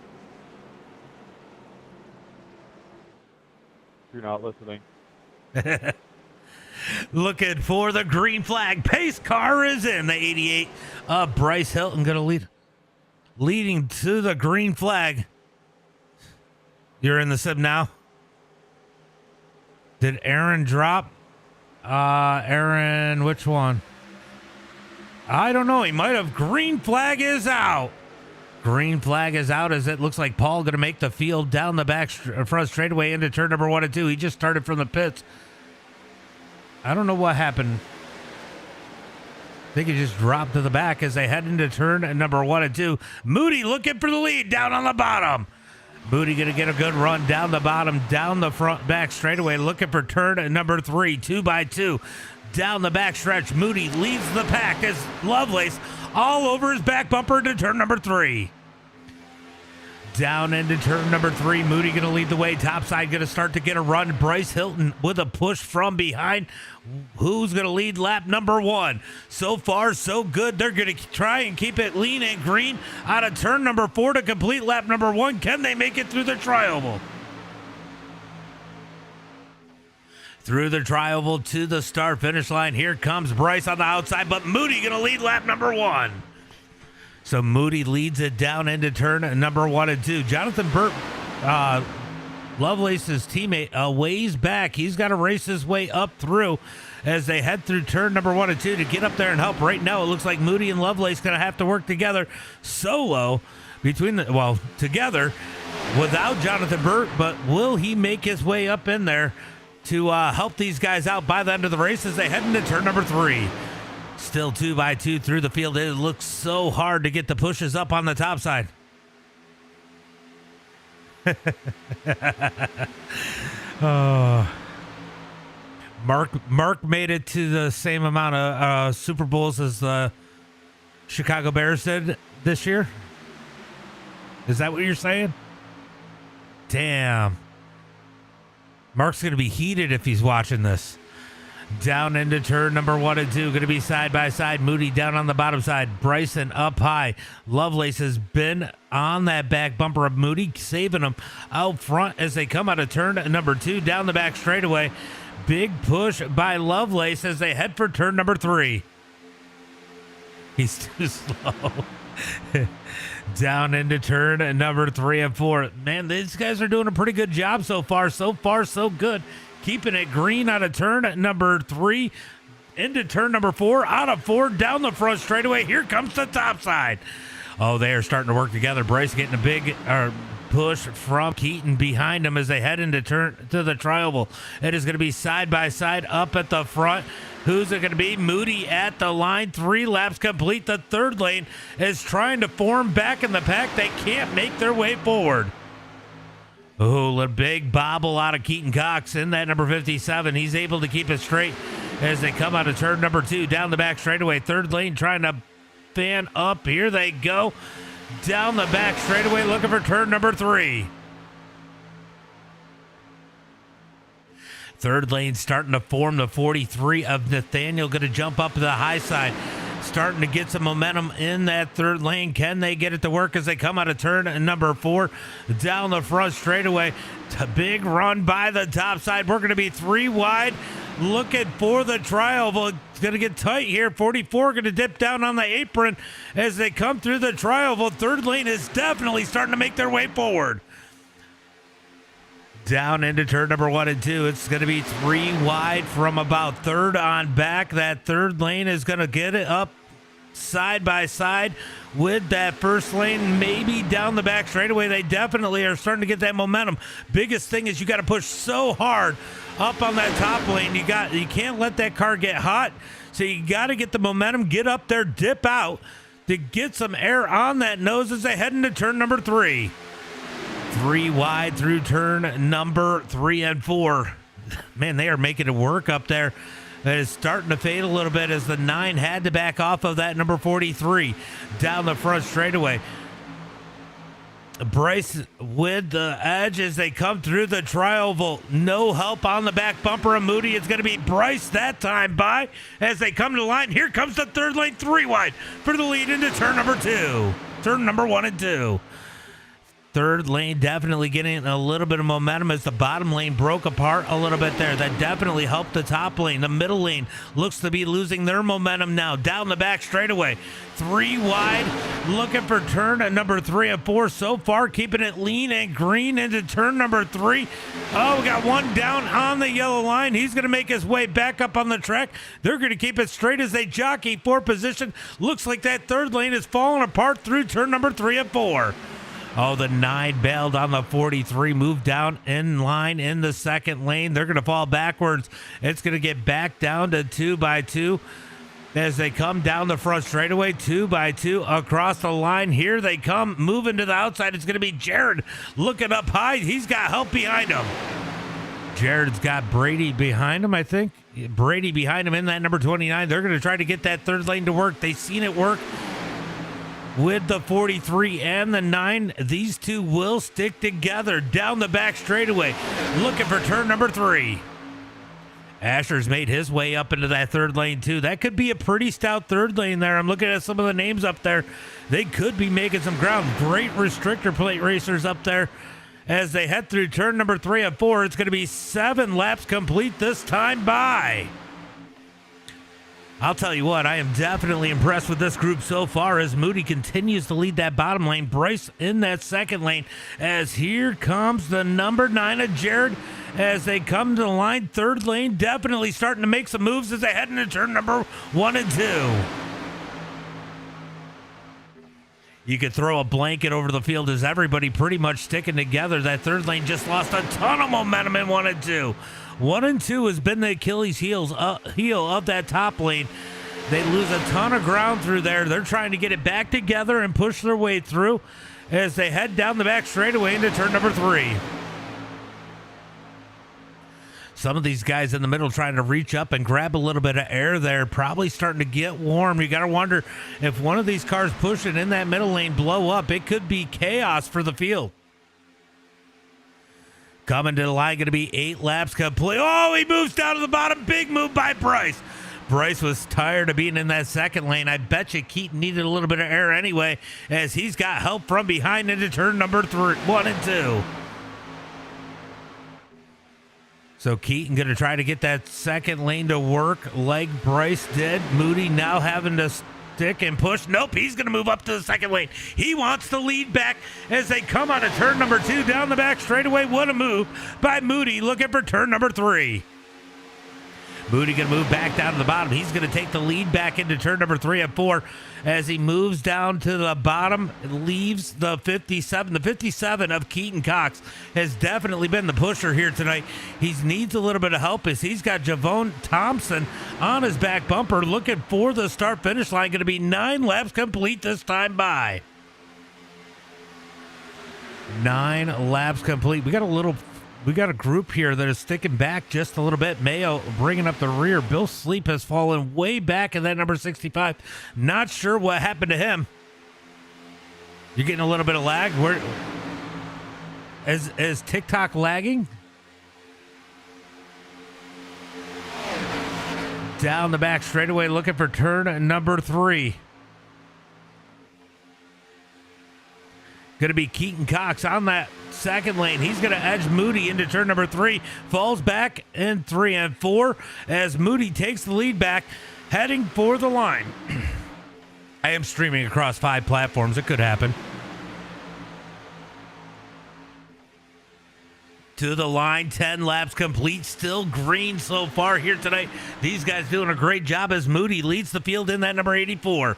You're not listening. Looking for the green flag. Pace car is in the 88. Bryce Hilton going to leading to the green flag. You're in the sim now. Did Aaron drop? Aaron, which one? I don't know. He might have. Green flag is out. Green flag is out as it looks like Paul going to make the field down the back front straightaway into turn number 1 and 2. He just started from the pits. I don't know what happened. I think he just dropped to the back as they head into turn number 1 and 2. Moody looking for the lead down on the bottom. Moody going to get a good run down the bottom, down the front back straightaway, looking for turn number 3, 2 by 2. Down the back stretch, Moody leads the pack as Lovelace all over his back bumper to turn number 3. Down into turn number 3, Moody going to lead the way. Topside going to start to get a run. Bryce Hilton with a push from behind. Who's going to lead lap number 1? So far, so good. They're going to try and keep it lean and green out of turn number 4 to complete lap number 1. Can they make it through the tri-oval? Through the tri-oval to the start finish line. Here comes Bryce on the outside, but Moody going to lead lap number 1. So Moody leads it down into turn number 1 and 2. Jonathan Burt, Lovelace's teammate, a ways back. He's got to race his way up through as they head through turn number 1 and 2 to get up there and help. Right now, it looks like Moody and Lovelace going to have to work together solo together without Jonathan Burt. But will he make his way up in there to help these guys out by the end of the race as they head into turn number 3? Still 2 by 2 through the field. It looks so hard to get the pushes up on the top side. Mark made it to the same amount of Super Bowls as the Chicago Bears did this year. Is that what you're saying? Damn. Mark's going to be heated if he's watching this. Down into turn number 1 and 2. Going to be side by side. Moody down on the bottom side. Bryson up high. Lovelace has been on that back bumper of Moody, saving him out front as they come out of turn number 2 down the back straightaway. Big push by Lovelace as they head for turn number 3. He's too slow. Down into turn number 3 and 4. Man, these guys are doing a pretty good job so far. So far, so good. Keeping it green out of turn number 3 into turn number 4. Out of 4 down the front straightaway. Here comes the top side. Oh, they are starting to work together. Bryce getting a big push from Keaton behind him as they head into turn to the tri-oval. It is going to be side by side up at the front. Who's it going to be? Moody at the line. 3 laps complete. The third lane is trying to form back in the pack. They can't make their way forward. Oh, a big bobble out of Keaton Cox in that number 57. He's able to keep it straight as they come out of turn number 2 down the back straightaway. Third lane trying to fan up. Here they go. Down the back straightaway looking for turn number 3. Third lane starting to form. The 43 of Nathaniel going to jump up to the high side. Starting to get some momentum in that third lane. Can they get it to work as they come out of turn number 4 down the front straightaway? A big run by the top side. We're going to be 3 wide. Looking for the tri-oval. It's going to get tight here. 44 going to dip down on the apron as they come through the tri-oval. Third lane is definitely starting to make their way forward. Down into turn number 1 and 2. It's going to be 3 wide from about third on back. That third lane is going to get it up side by side with that first lane, maybe down the back straightaway. They definitely are starting to get that momentum. Biggest thing is you got to push so hard up on that top lane. You can't let that car get hot. So you got to get the momentum, get up there, dip out to get some air on that nose as they head into turn number 3. 3 wide through turn number 3 and 4. Man, they are making it work up there. It is starting to fade a little bit as the 9 had to back off of that number 43 down the front straightaway. Bryce with the edge as they come through the tri-oval. No help on the back bumper of Moody. It's going to be Bryce that time by as they come to the line. Here comes the third lane, 3 wide for the lead into turn number 2. Turn number 1 and 2. Third lane definitely getting a little bit of momentum as the bottom lane broke apart a little bit there. That definitely helped the top lane. The middle lane looks to be losing their momentum now. Down the back straightaway. 3 wide. Looking for turn number 3 and 4 so far. Keeping it lean and green into turn number 3. Oh, we got one down on the yellow line. He's going to make his way back up on the track. They're going to keep it straight as they jockey for position. Looks like that third lane is falling apart through turn number 3 and 4. Oh, the 9 bailed on the 43, moved down in line in the second lane. They're going to fall backwards. It's going to get back down to 2 by 2 as they come down the front straightaway. 2 by 2 across the line. Here they come, moving to the outside. It's going to be Jared looking up high. He's got help behind him. Jared's got Brady behind him, I think. Brady behind him in that number 29. They're going to try to get that third lane to work. They've seen it work with the 43 and the 9. These two will stick together down the back straightaway, looking for turn number 3. Asher's made his way up into that third lane too. That could be a pretty stout third lane there. I'm looking at some of the names up there. They could be making some ground. Great restrictor plate racers up there as they head through turn number 3 and 4. It's going to be 7 laps complete this time by. I'll tell you what, I am definitely impressed with this group so far as Moody continues to lead that bottom lane. Bryce in that second lane as here comes the number 9 of Jared as they come to the line. Third lane definitely starting to make some moves as they head into turn number 1 and 2. You could throw a blanket over the field as everybody pretty much sticking together. That third lane just lost a ton of momentum in 1 and 2. 1 and 2 has been the Achilles heel of that top lane. They lose a ton of ground through there. They're trying to get it back together and push their way through as they head down the back straightaway into turn number 3. Some of these guys in the middle trying to reach up and grab a little bit of air there, probably starting to get warm. You got to wonder if one of these cars pushing in that middle lane blow up, it could be chaos for the field. Coming to the line, going to be 8 laps complete. Oh, he moves down to the bottom. Big move by Bryce. Bryce was tired of being in that second lane. I bet you Keaton needed a little bit of air anyway, as he's got help from behind into turn number 1 and 2. So Keaton going to try to get that second lane to work like Bryce did. Moody now having to stick and push. Nope, he's going to move up to the second lane. He wants the lead back as they come on to turn number 2 down the back straightaway. What a move by Moody, looking for turn number 3. Moody going to move back down to the bottom. He's going to take the lead back into turn number 3 and 4 as he moves down to the bottom, leaves the 57. The 57 of Keaton Cox has definitely been the pusher here tonight. He needs a little bit of help as he's got Javon Thompson on his back bumper looking for the start-finish line. Going to be 9 laps complete this time by. 9 laps complete. We got a group here that is sticking back just a little bit. Mayo bringing up the rear. Bill Sleep has fallen way back in that number 65. Not sure what happened to him. You're getting a little bit of lag. Is TikTok lagging? Down the back straightaway looking for turn number 3. Going to be Keaton Cox on that second lane. He's going to edge Moody into turn number 3. Falls back in 3 and 4 as Moody takes the lead back, heading for the line. I am streaming across 5 platforms. It could happen. To the line, 10 laps complete. Still green so far here tonight. These guys doing a great job as Moody leads the field in that number 84.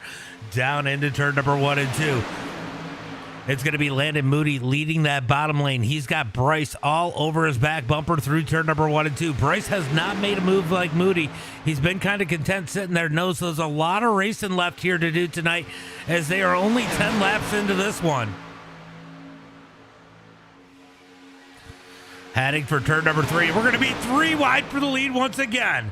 Down into turn number 1 and 2. It's going to be Landon Moody leading that bottom lane. He's got Bryce all over his back bumper through turn number 1 and 2. Bryce has not made a move like Moody. He's been kind of content sitting there. Knows there's a lot of racing left here to do tonight as they are only 10 laps into this one. Heading for turn number 3. We're going to be 3 wide for the lead once again.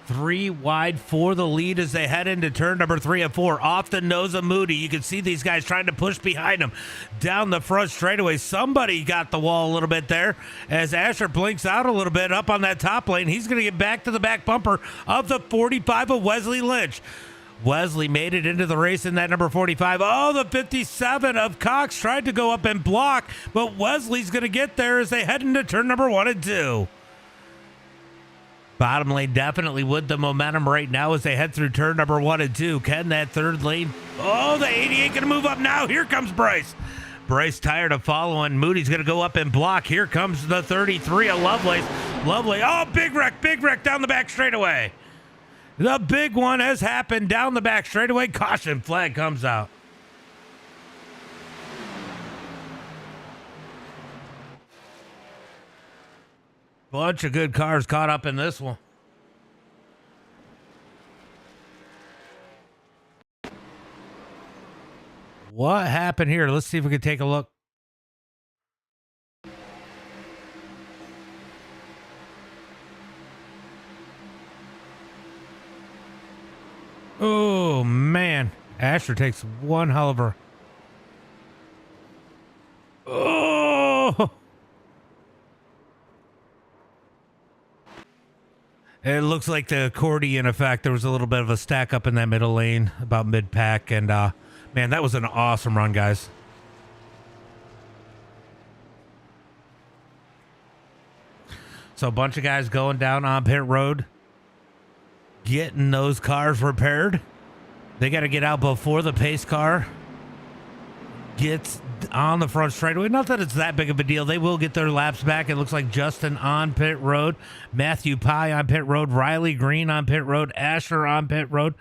3 wide for the lead as they head into turn number 3 and 4. Off the nose of Moody. You can see these guys trying to push behind him down the front straightaway. Somebody got the wall a little bit there as Asher blinks out a little bit up on that top lane. He's going to get back to the back bumper of the 45 of Wesley Lynch. Wesley made it into the race in that number 45. Oh, the 57 of Cox tried to go up and block, but Wesley's going to get there as they head into turn number 1 and 2. Bottom lane definitely with the momentum right now as they head through turn number 1 and 2. Can that third lane? Oh, the 88 going to move up now. Here comes Bryce. Bryce tired of following. Moody's going to go up and block. Here comes the 33 of Lovelace. Lovely. Oh, big wreck down the back straightaway. The big one has happened down the back straightaway. Caution flag comes out. Bunch of good cars caught up in this one. What happened here? Let's see if we can take a look. Oh, man. Asher takes one hell of a... Oh! It looks like the accordion effect. There was a little bit of a stack up in that middle lane, about mid-pack. And, man, that was an awesome run, guys. So a bunch of guys going down on pit road, getting those cars repaired. They got to get out before the pace car gets on the front straightaway. Not that it's that big of a deal. They will get their laps back. It looks like Justin on pit road, Matthew Pye on pit road, Riley Green on pit road, Asher on pit road,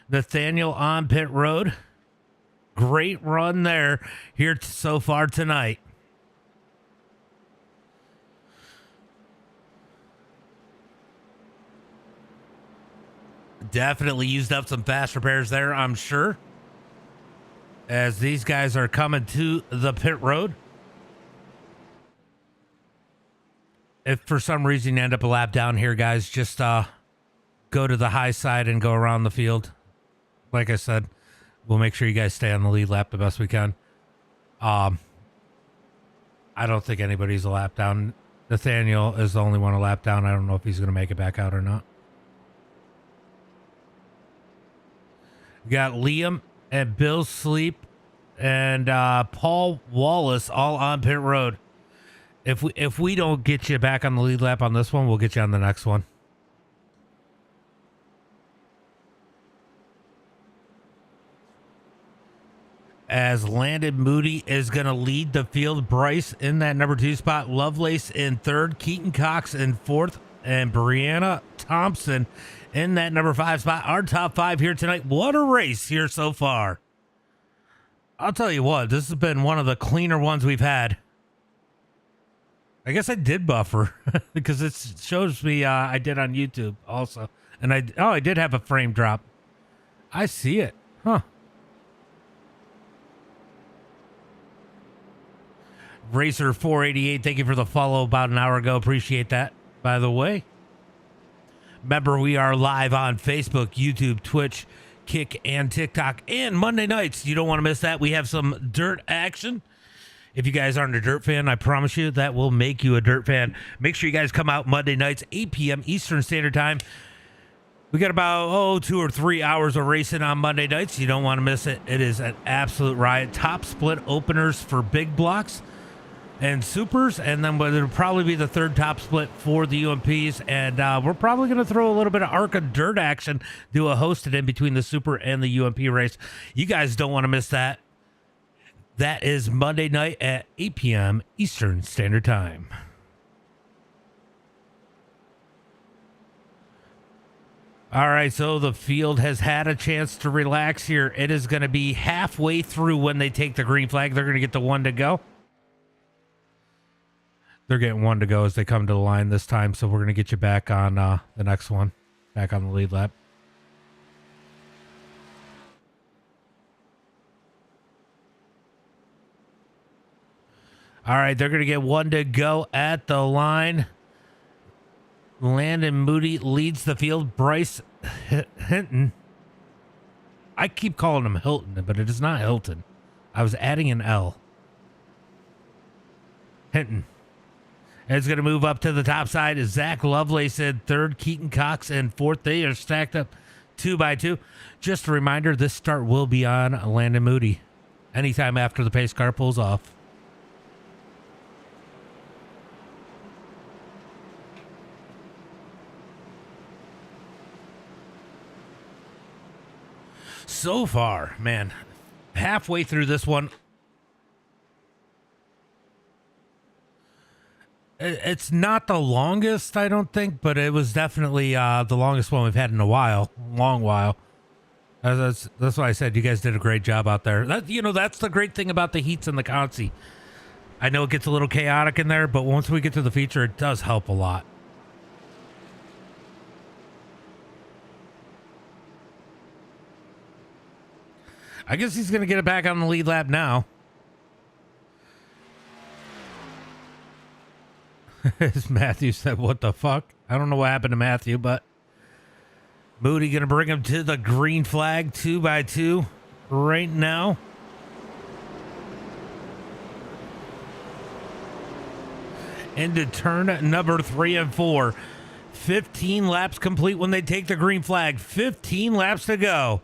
Nathaniel on pit road. Great run there here so far tonight. Definitely used up some fast repairs there, I'm sure, as these guys are coming to the pit road. If for some reason you end up a lap down here, guys, just go to the high side and go around the field. Like I said, we'll make sure you guys stay on the lead lap the best we can. I don't think anybody's a lap down. Nathaniel is the only one a lap down. I don't know if he's going to make it back out or not. We got Liam and Bill Sleep and Paul Wallace all on pit road. If we don't get you back on the lead lap on this one, we'll get you on the next one. As Landon Moody is going to lead the field. Bryce in that number 2 spot. Lovelace in 3rd. Keaton Cox in 4th. And Brianna Thompson in that number 5 spot. Our top 5 here tonight. What a race here so far. I'll tell you what, this has been one of the cleaner ones we've had. I guess I did buffer because it shows me I did on YouTube also. And I did have a frame drop. I see it. Huh. Racer 488, thank you for the follow about an hour ago. Appreciate that, by the way. Remember, we are live on Facebook, YouTube, Twitch, Kick, and TikTok. And Monday nights, you don't want to miss that. We have some dirt action. If you guys aren't a dirt fan, I promise you that will make you a dirt fan. Make sure you guys come out Monday nights, 8 p.m. Eastern Standard Time. We got about 2 or 3 hours of racing on Monday nights. You don't want to miss it. It is an absolute riot. Top split openers for big blocks and supers, and then it'll probably be the 3rd top split for the UMPs, and we're probably going to throw a little bit of ARCA dirt action, do a hosted in between the super and the UMP race. You guys don't want to miss that. That is Monday night at 8 p.m. Eastern Standard Time. All right, so the field has had a chance to relax here. It is going to be halfway through when they take the green flag. They're going to get the 1 to go. They're getting 1 to go as they come to the line this time, so we're going to get you back on the next one, back on the lead lap. All right, they're going to get 1 to go at the line. Landon Moody leads the field. Bryce Hinton. I keep calling him Hilton, but it is not Hilton. I was adding an L. Hinton. It's going to move up to the top side. Zach Lovelace in 3rd, Keaton Cox in 4th. They are stacked up 2 by 2. Just a reminder, this start will be on Landon Moody anytime after the pace car pulls off. So far, man, halfway through this one, it's not the longest, I don't think, but it was definitely the longest one we've had in a while, long while. That's why I said you guys did a great job out there. That's the great thing about the heats and the consi. I know it gets a little chaotic in there, but once we get to the feature, it does help a lot. I guess he's going to get it back on the lead lap now. As Matthew said, what the fuck? I don't know what happened to Matthew, but Moody going to bring him to the green flag 2 by 2 right now. Into turn number 3 and 4. 15 laps complete when they take the green flag. 15 laps to go.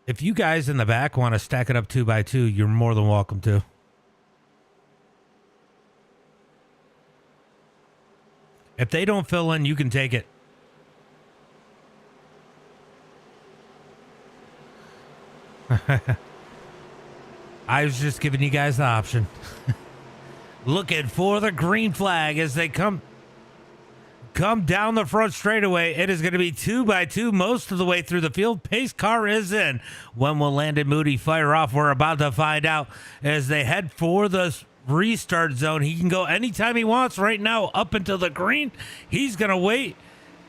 If you guys in the back want to stack it up 2 by 2, you're more than welcome to. If they don't fill in, you can take it. I was just giving you guys the option. Looking for the green flag as they come down the front straightaway. It is going to be 2 by 2 most of the way through the field. Pace car is in. When will Landon Moody fire off? We're about to find out as they head for the restart zone. He can go anytime he wants right now up until the green. He's going to wait.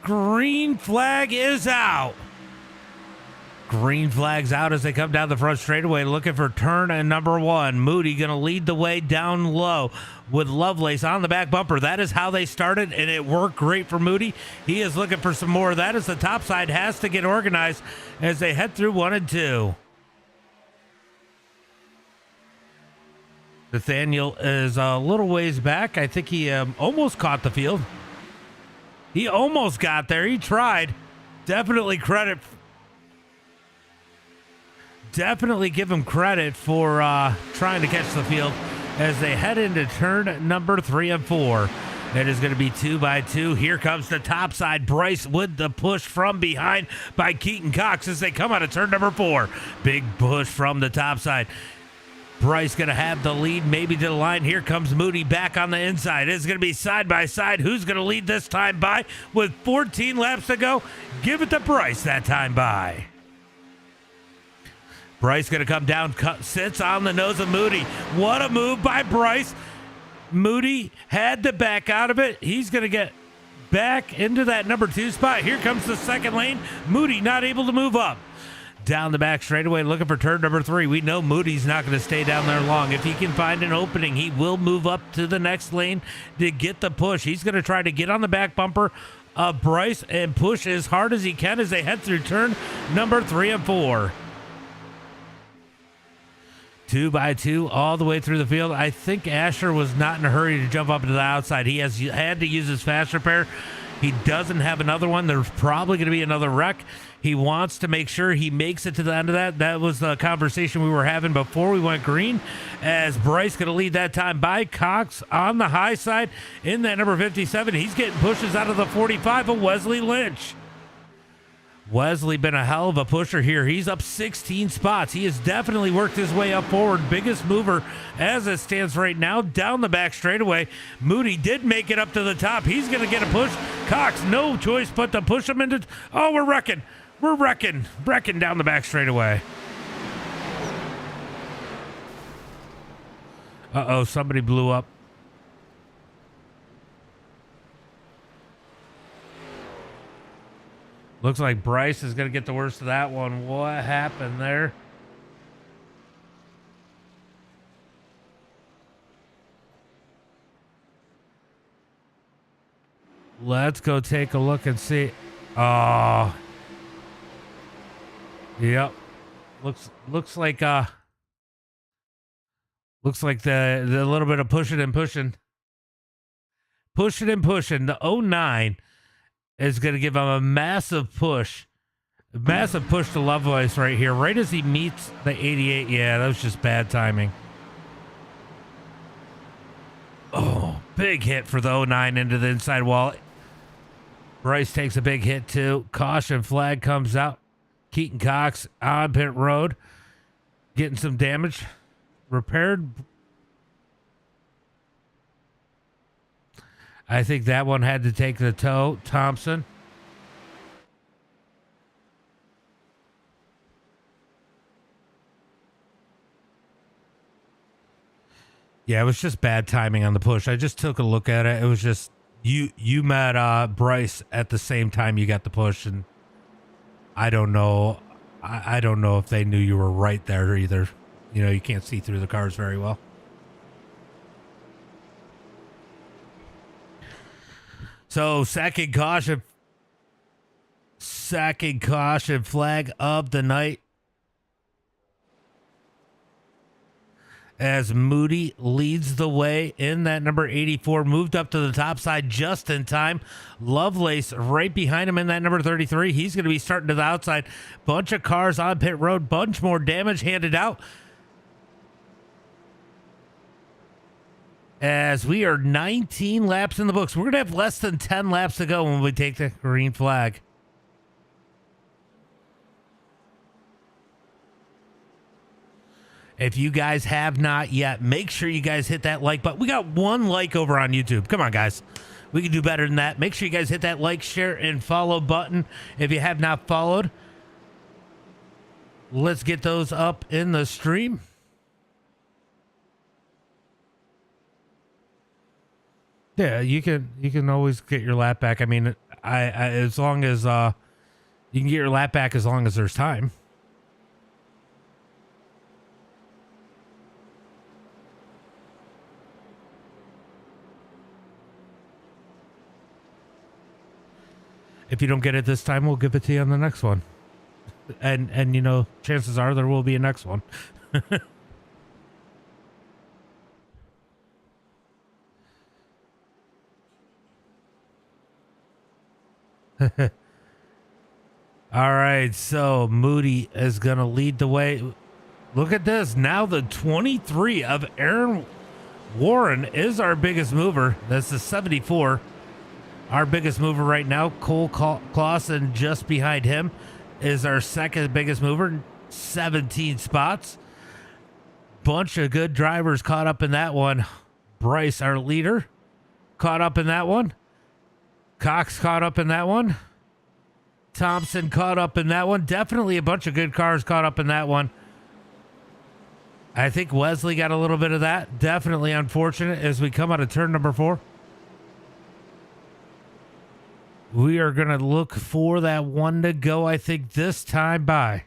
Green flag is out. Green flag's out as they come down the front straightaway looking for turn number 1. Moody going to lead the way down low with Lovelace on the back bumper. That is how they started, and it worked great for Moody. He is looking for some more. That is the top side has to get organized as they head through 1 and 2. Nathaniel is a little ways back. I think he almost caught the field. He almost got there. He tried. Definitely give him credit for trying to catch the field as they head into turn number 3 and 4. It is going to be 2 by 2. Here comes the top side. Bryce with the push from behind by Keaton Cox as they come out of turn number 4. Big push from the top side. Bryce going to have the lead, maybe to the line. Here comes Moody back on the inside. It's going to be side by side. Who's going to lead this time by? With 14 laps to go, give it to Bryce that time by. Bryce going to come down, sits on the nose of Moody. What a move by Bryce. Moody had to back out of it. He's going to get back into that number 2 spot. Here comes the second lane. Moody not able to move up. Down the back straightaway looking for turn number 3. We know Moody's not going to stay down there long. If he can find an opening, he will move up to the next lane to get the push. He's going to try to get on the back bumper of Bryce and push as hard as he can as they head through turn number 3 and 4. 2 by 2 all the way through the field. I think Asher was not in a hurry to jump up to the outside. He has had to use his fast repair. He doesn't have another one. There's probably going to be another wreck. He wants to make sure he makes it to the end of that. That was the conversation we were having before we went green, as Bryce going to lead that time by Cox on the high side in that number 57. He's getting pushes out of the 45 of Wesley Lynch. Wesley been a hell of a pusher here. He's up 16 spots. He has definitely worked his way up forward. Biggest mover as it stands right now down the back straightaway. Moody did make it up to the top. He's going to get a push. Cox, no choice but to push him into... Oh, we're wrecking. We're wrecking down the back straightaway. Uh-oh, somebody blew up. Looks like Bryce is going to get the worst of that one. What happened there? Let's go take a look and see. Oh. Yep. Looks like the little bit of pushing and pushing. The 09 is going to give him a massive push. Massive push to Lovelace right here. Right as he meets the 88. Yeah, that was just bad timing. Oh, big hit for the 09 into the inside wall. Bryce takes a big hit too. Caution flag comes out. Keaton Cox on pit road. Getting some damage repaired. I think that one had to take the tow. Thompson. Yeah, it was just bad timing on the push. I just took a look at it. It was just you met Bryce at the same time you got the push, and I don't know. I don't know if they knew you were right there either. You know, you can't see through the cars very well. So second caution flag of the night as Moody leads the way in that number 84, moved up to the top side just in time. Lovelace right behind him in that number 33. He's going to be starting to the outside. Bunch of cars on pit road, bunch more damage handed out. As we are 19 laps in the books. We're going to have less than 10 laps to go when we take the green flag. If you guys have not yet, make sure you guys hit that like button. We got one like over on YouTube. Come on, guys. We can do better than that. Make sure you guys hit that like, share, and follow button if you have not followed. Let's get those up in the stream. Yeah, you can always get your lap back. I mean, I as long as you can get your lap back as long as there's time. If you don't get it this time, we'll give it to you on the next one. And you know, chances are there will be a next one. All right, so Moody is going to lead the way. Look at this. Now the 23 of Aaron Warren is our biggest mover. That's the 74. Our biggest mover right now. Cole Clausen just behind him is our second biggest mover. 17 spots. Bunch of good drivers caught up in that one. Bryce, our leader, caught up in that one. Cox caught up in that one. Thompson caught up in that one. Definitely a bunch of good cars caught up in that one. I think Wesley got a little bit of that. Definitely unfortunate as we come out of turn number 4. We are going to look for that one to go, I think, this time by.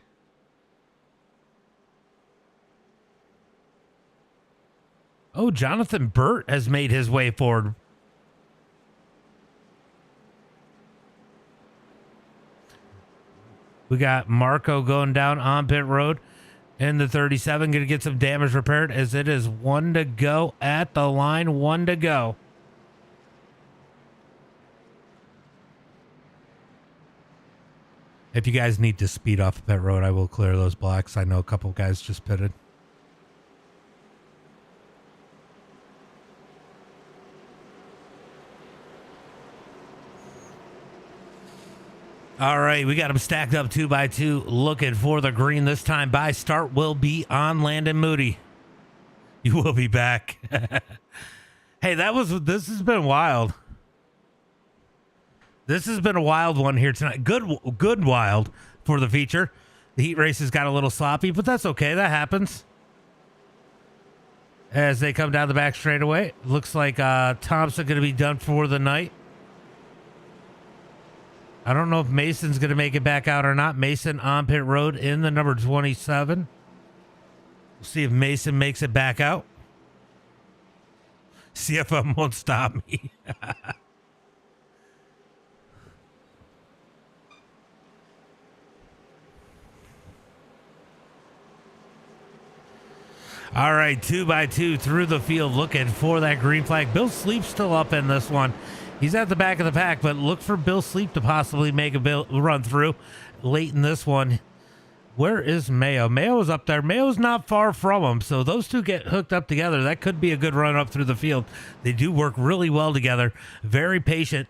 Oh, Jonathan Burt has made his way forward. We got Marco going down on pit road in the 37. Going to get some damage repaired as it is one to go at the line. One to go. If you guys need to speed off pit road, I will clear those blocks. I know a couple guys just pitted. All right, we got them stacked up 2 by 2, looking for the green this time by. Start will be on Landon Moody. You will be back. Hey, this has been wild. This has been a wild one here tonight. Good wild for the feature. The heat races got a little sloppy, but that's okay. That happens. As they come down the back straightaway, looks like Thompson going to be done for the night. I don't know if Mason's going to make it back out or not. Mason on pit road in the number 27. We'll see if Mason makes it back out. CFM won't stop me. All right, 2 by 2 through the field looking for that green flag. Bill Sleep's still up in this one. He's at the back of the pack, but look for Bill Sleep to possibly make a run through late in this one. Where is Mayo? Mayo is up there. Mayo's not far from him, so those two get hooked up together. That could be a good run up through the field. They do work really well together. Very patient.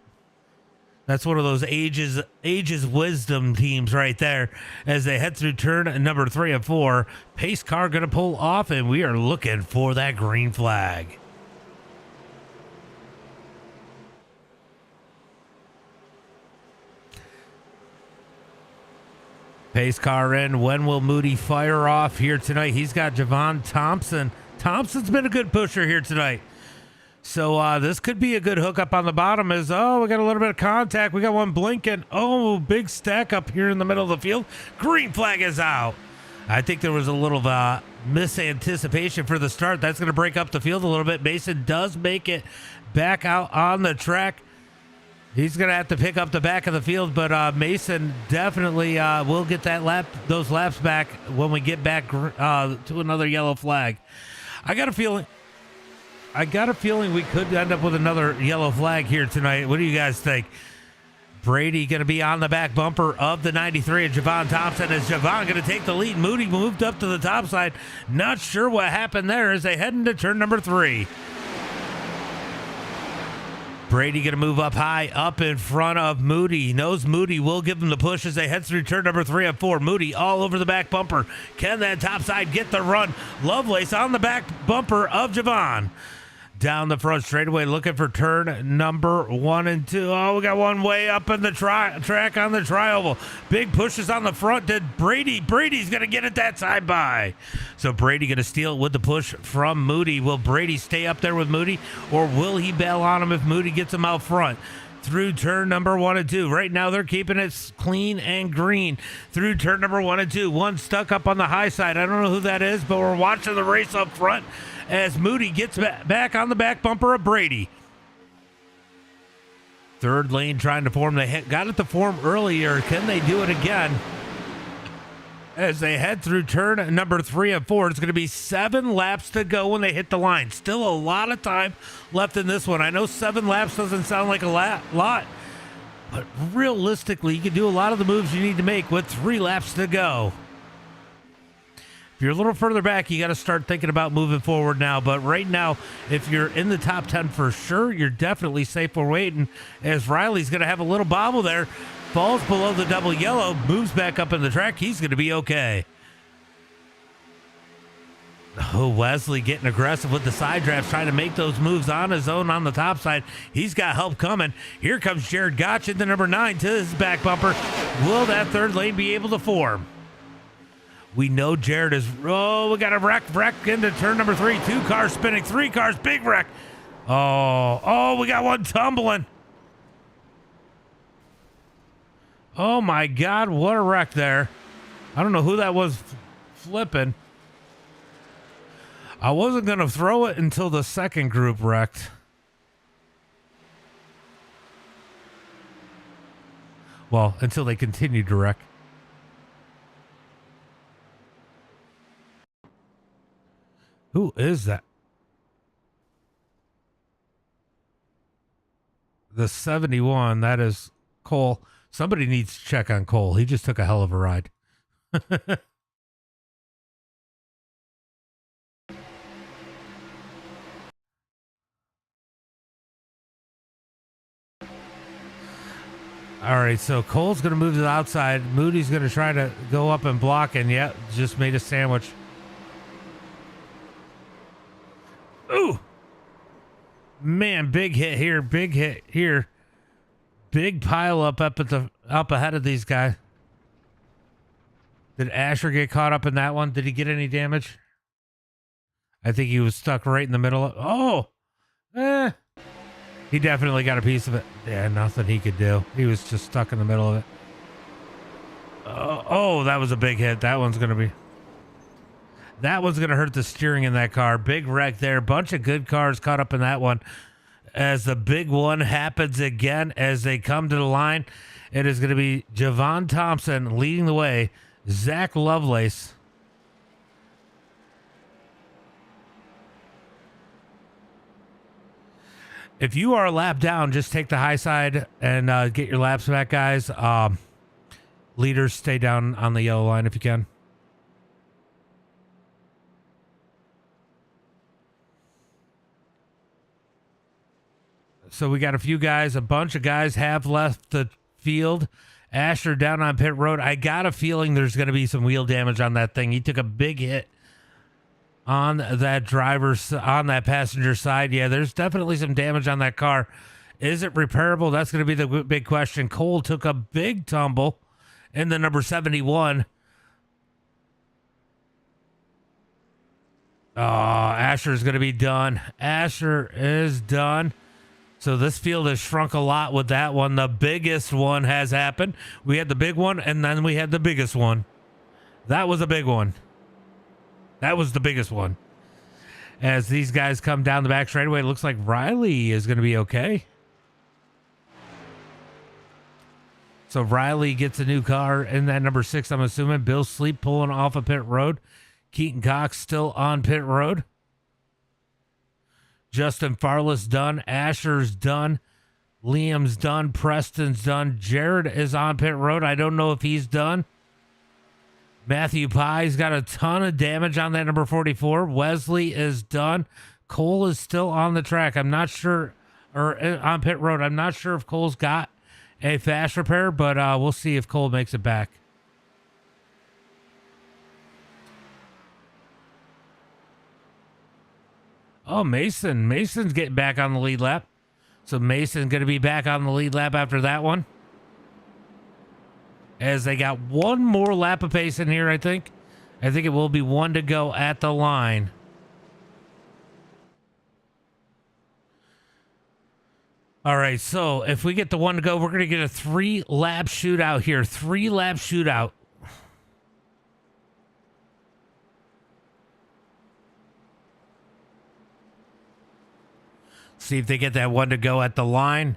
That's one of those ages wisdom teams right there as they head through turn number 3 and 4. Pace car going to pull off, and we are looking for that green flag. Pace car in. When will Moody fire off here tonight? He's got Javon Thompson. Thompson's been a good pusher here tonight. So this could be a good hookup on the bottom. We got a little bit of contact. We got one blinking. Oh, big stack up here in the middle of the field. Green flag is out. I think there was a little misanticipation for the start. That's going to break up the field a little bit. Mason does make it back out on the track. He's going to have to pick up the back of the field, but Mason definitely will get those laps back when we get back to another yellow flag. I got a feeling we could end up with another yellow flag here tonight. What do you guys think? Brady going to be on the back bumper of the 93 and Javon Thompson. Is Javon going to take the lead? Moody moved up to the top side. Not sure what happened there as they head into turn number 3. Brady going to move up high, up in front of Moody. He knows Moody will give him the push as they head through turn number 3 and 4. Moody all over the back bumper. Can that top side get the run? Lovelace on the back bumper of Javon. Down the front straightaway, looking for turn number 1 and 2. Oh, we got one way up in the track on the tri-oval. Big pushes on the front. Did Brady's going to get it that side by. So Brady going to steal it with the push from Moody. Will Brady stay up there with Moody, or will he bail on him if Moody gets him out front? Through turn number 1 and 2. Right now they're keeping it clean and green through turn number 1 and 2. One stuck up on the high side. I don't know who that is, but we're watching the race up front as Moody gets back on the back bumper of Brady. Third lane trying to form. They got it to form earlier. Can they do it again? As they head through turn number 3 and 4, it's going to be 7 laps to go when they hit the line. Still a lot of time left in this one. I know 7 laps doesn't sound like a lot, But realistically, you can do a lot of the moves you need to make with 3 laps to go. If you're a little further back, you got to start thinking about moving forward now. But right now, if you're in the top 10 for sure, you're definitely safe for waiting, as Riley's going to have a little bobble there. Falls below the double yellow, moves back up in the track. He's going to be okay. Oh, Wesley getting aggressive with the side drafts, trying to make those moves on his own on the top side. He's got help coming. Here comes Jared Gotch in the number 9 to his back bumper. Will that third lane be able to form? We know Jared is... Oh, we got a wreck into turn number 3. 2 cars spinning, 3 cars, big wreck. Oh, we got one tumbling. Oh, my God, what a wreck there. I don't know who that was flipping. I wasn't going to throw it until the second group wrecked. Well, until they continued to wreck. Who is that? The 71, that is Cole. Somebody needs to check on Cole. He just took a hell of a ride. All right, so Cole's going to move to the outside. Moody's going to try to go up and block, and yeah, just made a sandwich. Ooh! Man, big hit here, big hit here. Big pile up ahead of these guys. Did Asher get caught up in that one? Did he get any damage? I think he was stuck right in the middle. He definitely got a piece of it. Yeah, nothing he could do. He was just stuck in the middle of it. Oh, that was a big hit. That one's going to hurt the steering in that car. Big wreck there. Bunch of good cars caught up in that one. As the big one happens again, as they come to the line, it is going to be Javon Thompson leading the way. Zach Lovelace. If you are a lap down, just take the high side and get your laps back, guys. Leaders, stay down on the yellow line if you can. So we got a few guys, a bunch of guys have left the field. Asher down on pit road. I got a feeling there's going to be some wheel damage on that thing. He took a big hit on that passenger side. Yeah, there's definitely some damage on that car. Is it repairable? That's going to be the big question. Cole took a big tumble in the number 71. Oh, Asher's going to be done. Asher is done. So this field has shrunk a lot with that one. The biggest one has happened. We had the big one, and then we had the biggest one. That was a big one. That was the biggest one. As these guys come down the back straightaway, it looks like Riley is going to be okay. So Riley gets a new car in that number 6, I'm assuming. Bill Sleep pulling off of pit road. Keaton Cox still on pit road. Justin Farless done. Asher's done. Liam's done. Preston's done. Jared is on pit road. I don't know if he's done. Matthew Pye's got a ton of damage on that number 44. Wesley is done. Cole is still on the track. I'm not sure, or on pit road. I'm not sure if Cole's got a fast repair, but we'll see if Cole makes it back. Oh, Mason's getting back on the lead lap. So Mason's going to be back on the lead lap after that one. As they got one more lap of pace in here, I think. I think it will be one to go at the line. All right, so if we get the one to go, we're going to get a 3-lap shootout here. 3-lap shootout. See if they get that one to go at the line.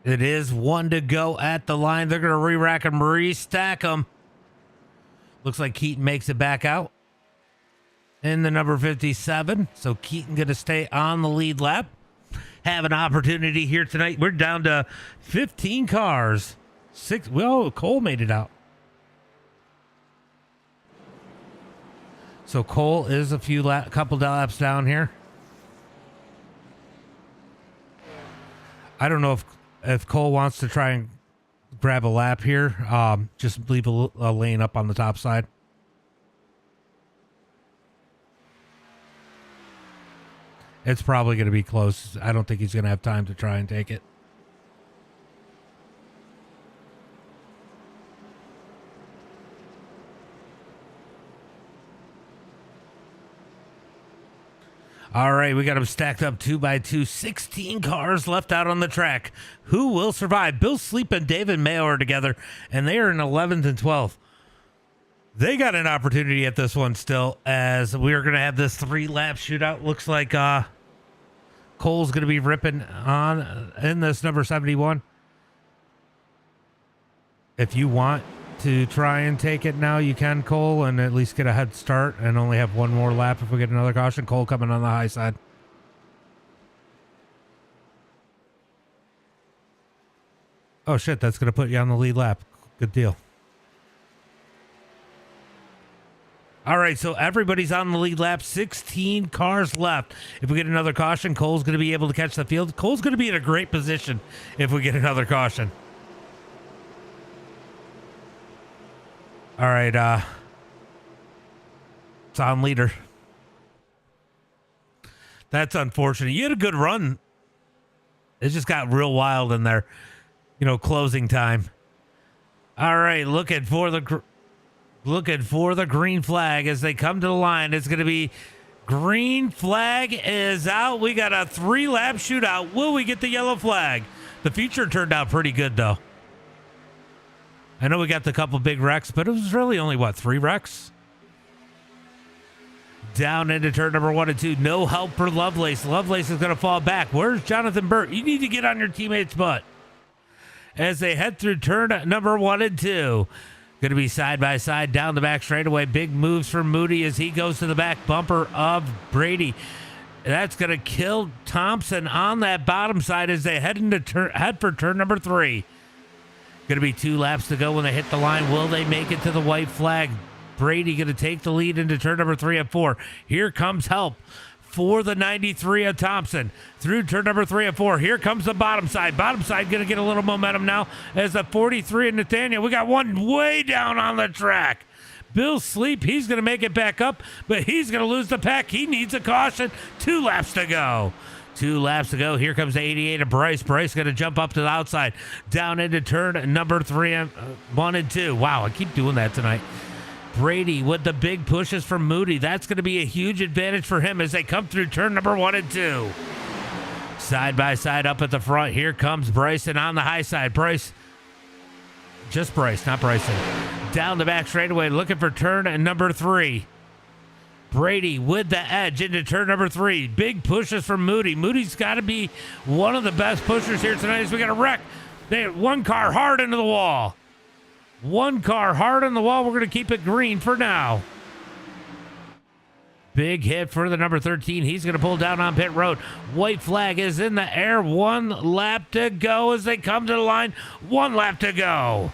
It is one to go at the line. They're going to re-rack them, restack them. Looks like Keaton makes it back out in the number 57. So Keaton going to stay on the lead lap. have an opportunity here tonight. We're down to 15 cars. Well, Cole made it out. So Cole is a couple laps down here. I don't know if Cole wants to try and grab a lap here. Just leave a lane up on the top side. It's probably going to be close. I don't think he's going to have time to try and take it. All right, we got them stacked up 2 by 2. 16 cars left out on the track. Who will survive? Bill Sleep and David Mayo are together, and they are in 11th and 12th. They got an opportunity at this one still, as we are going to have this 3-lap shootout. Looks like Cole's going to be ripping on in this number 71. If you want to try and take it now, you can, Cole, and at least get a head start and only have one more lap if we get another caution. Cole coming on the high side. Oh, shit, that's going to put you on the lead lap. Good deal. All right, so everybody's on the lead lap. 16 cars left. If we get another caution, Cole's going to be able to catch the field. Cole's going to be in a great position if we get another caution. All right, it's on leader. That's unfortunate. You had a good run. It just got real wild in there, closing time. All right, looking for the green flag as they come to the line. It's going to be green flag is out. We got a 3-lap shootout. Will we get the yellow flag? The feature turned out pretty good, though. I know we got the couple big wrecks, but it was really only, 3 wrecks? Down into turn number 1 and 2. No help for Lovelace. Lovelace is going to fall back. Where's Jonathan Burt? You need to get on your teammate's butt. As they head through turn number 1 and 2. Going to be side by side down the back straightaway. Big moves for Moody as he goes to the back bumper of Brady. That's going to kill Thompson on that bottom side as they head for turn number 3. Going to be 2 laps to go when they hit the line. Will they make it to the white flag? Brady going to take the lead into turn number 3 and 4. Here comes help for the 93 of Thompson through turn number 3 and 4. Here comes the bottom side. Bottom side going to get a little momentum now as the 43 of Nathaniel. We got one way down on the track. Bill Sleep, he's going to make it back up, but he's going to lose the pack. He needs a caution. 2 laps to go. 2 laps to go. Here comes the 88 of Bryce. Bryce going to jump up to the outside. Down into turn number 3 and 1 and 2. Wow, I keep doing that tonight. Brady with the big pushes from Moody. That's going to be a huge advantage for him as they come through turn number 1 and 2. Side by side up at the front. Here comes Bryson on the high side. Bryce. Just Bryce, not Bryson. Down the back straightaway looking for turn number 3. Brady with the edge into turn number 3. Big pushes from Moody. Moody's got to be one of the best pushers here tonight as we got a wreck. They had one car hard into the wall. One car hard on the wall. We're going to keep it green for now. Big hit for the number 13. He's going to pull down on pit road. White flag is in the air. 1 lap to go as they come to the line. 1 lap to go.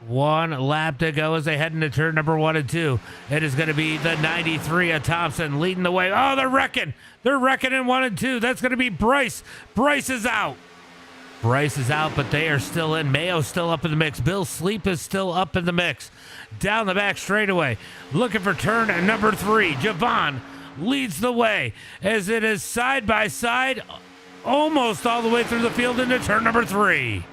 1 lap to go as they head into turn number 1 and 2. It is going to be the 93 of Thompson leading the way. Oh, they're wrecking. They're wrecking in 1 and 2. That's going to be Bryce. Bryce is out. Bryce is out, but they are still in. Mayo's still up in the mix. Bill Sleep is still up in the mix. Down the back straightaway, looking for turn number 3. Javon leads the way as it is side by side, almost all the way through the field into turn number 3.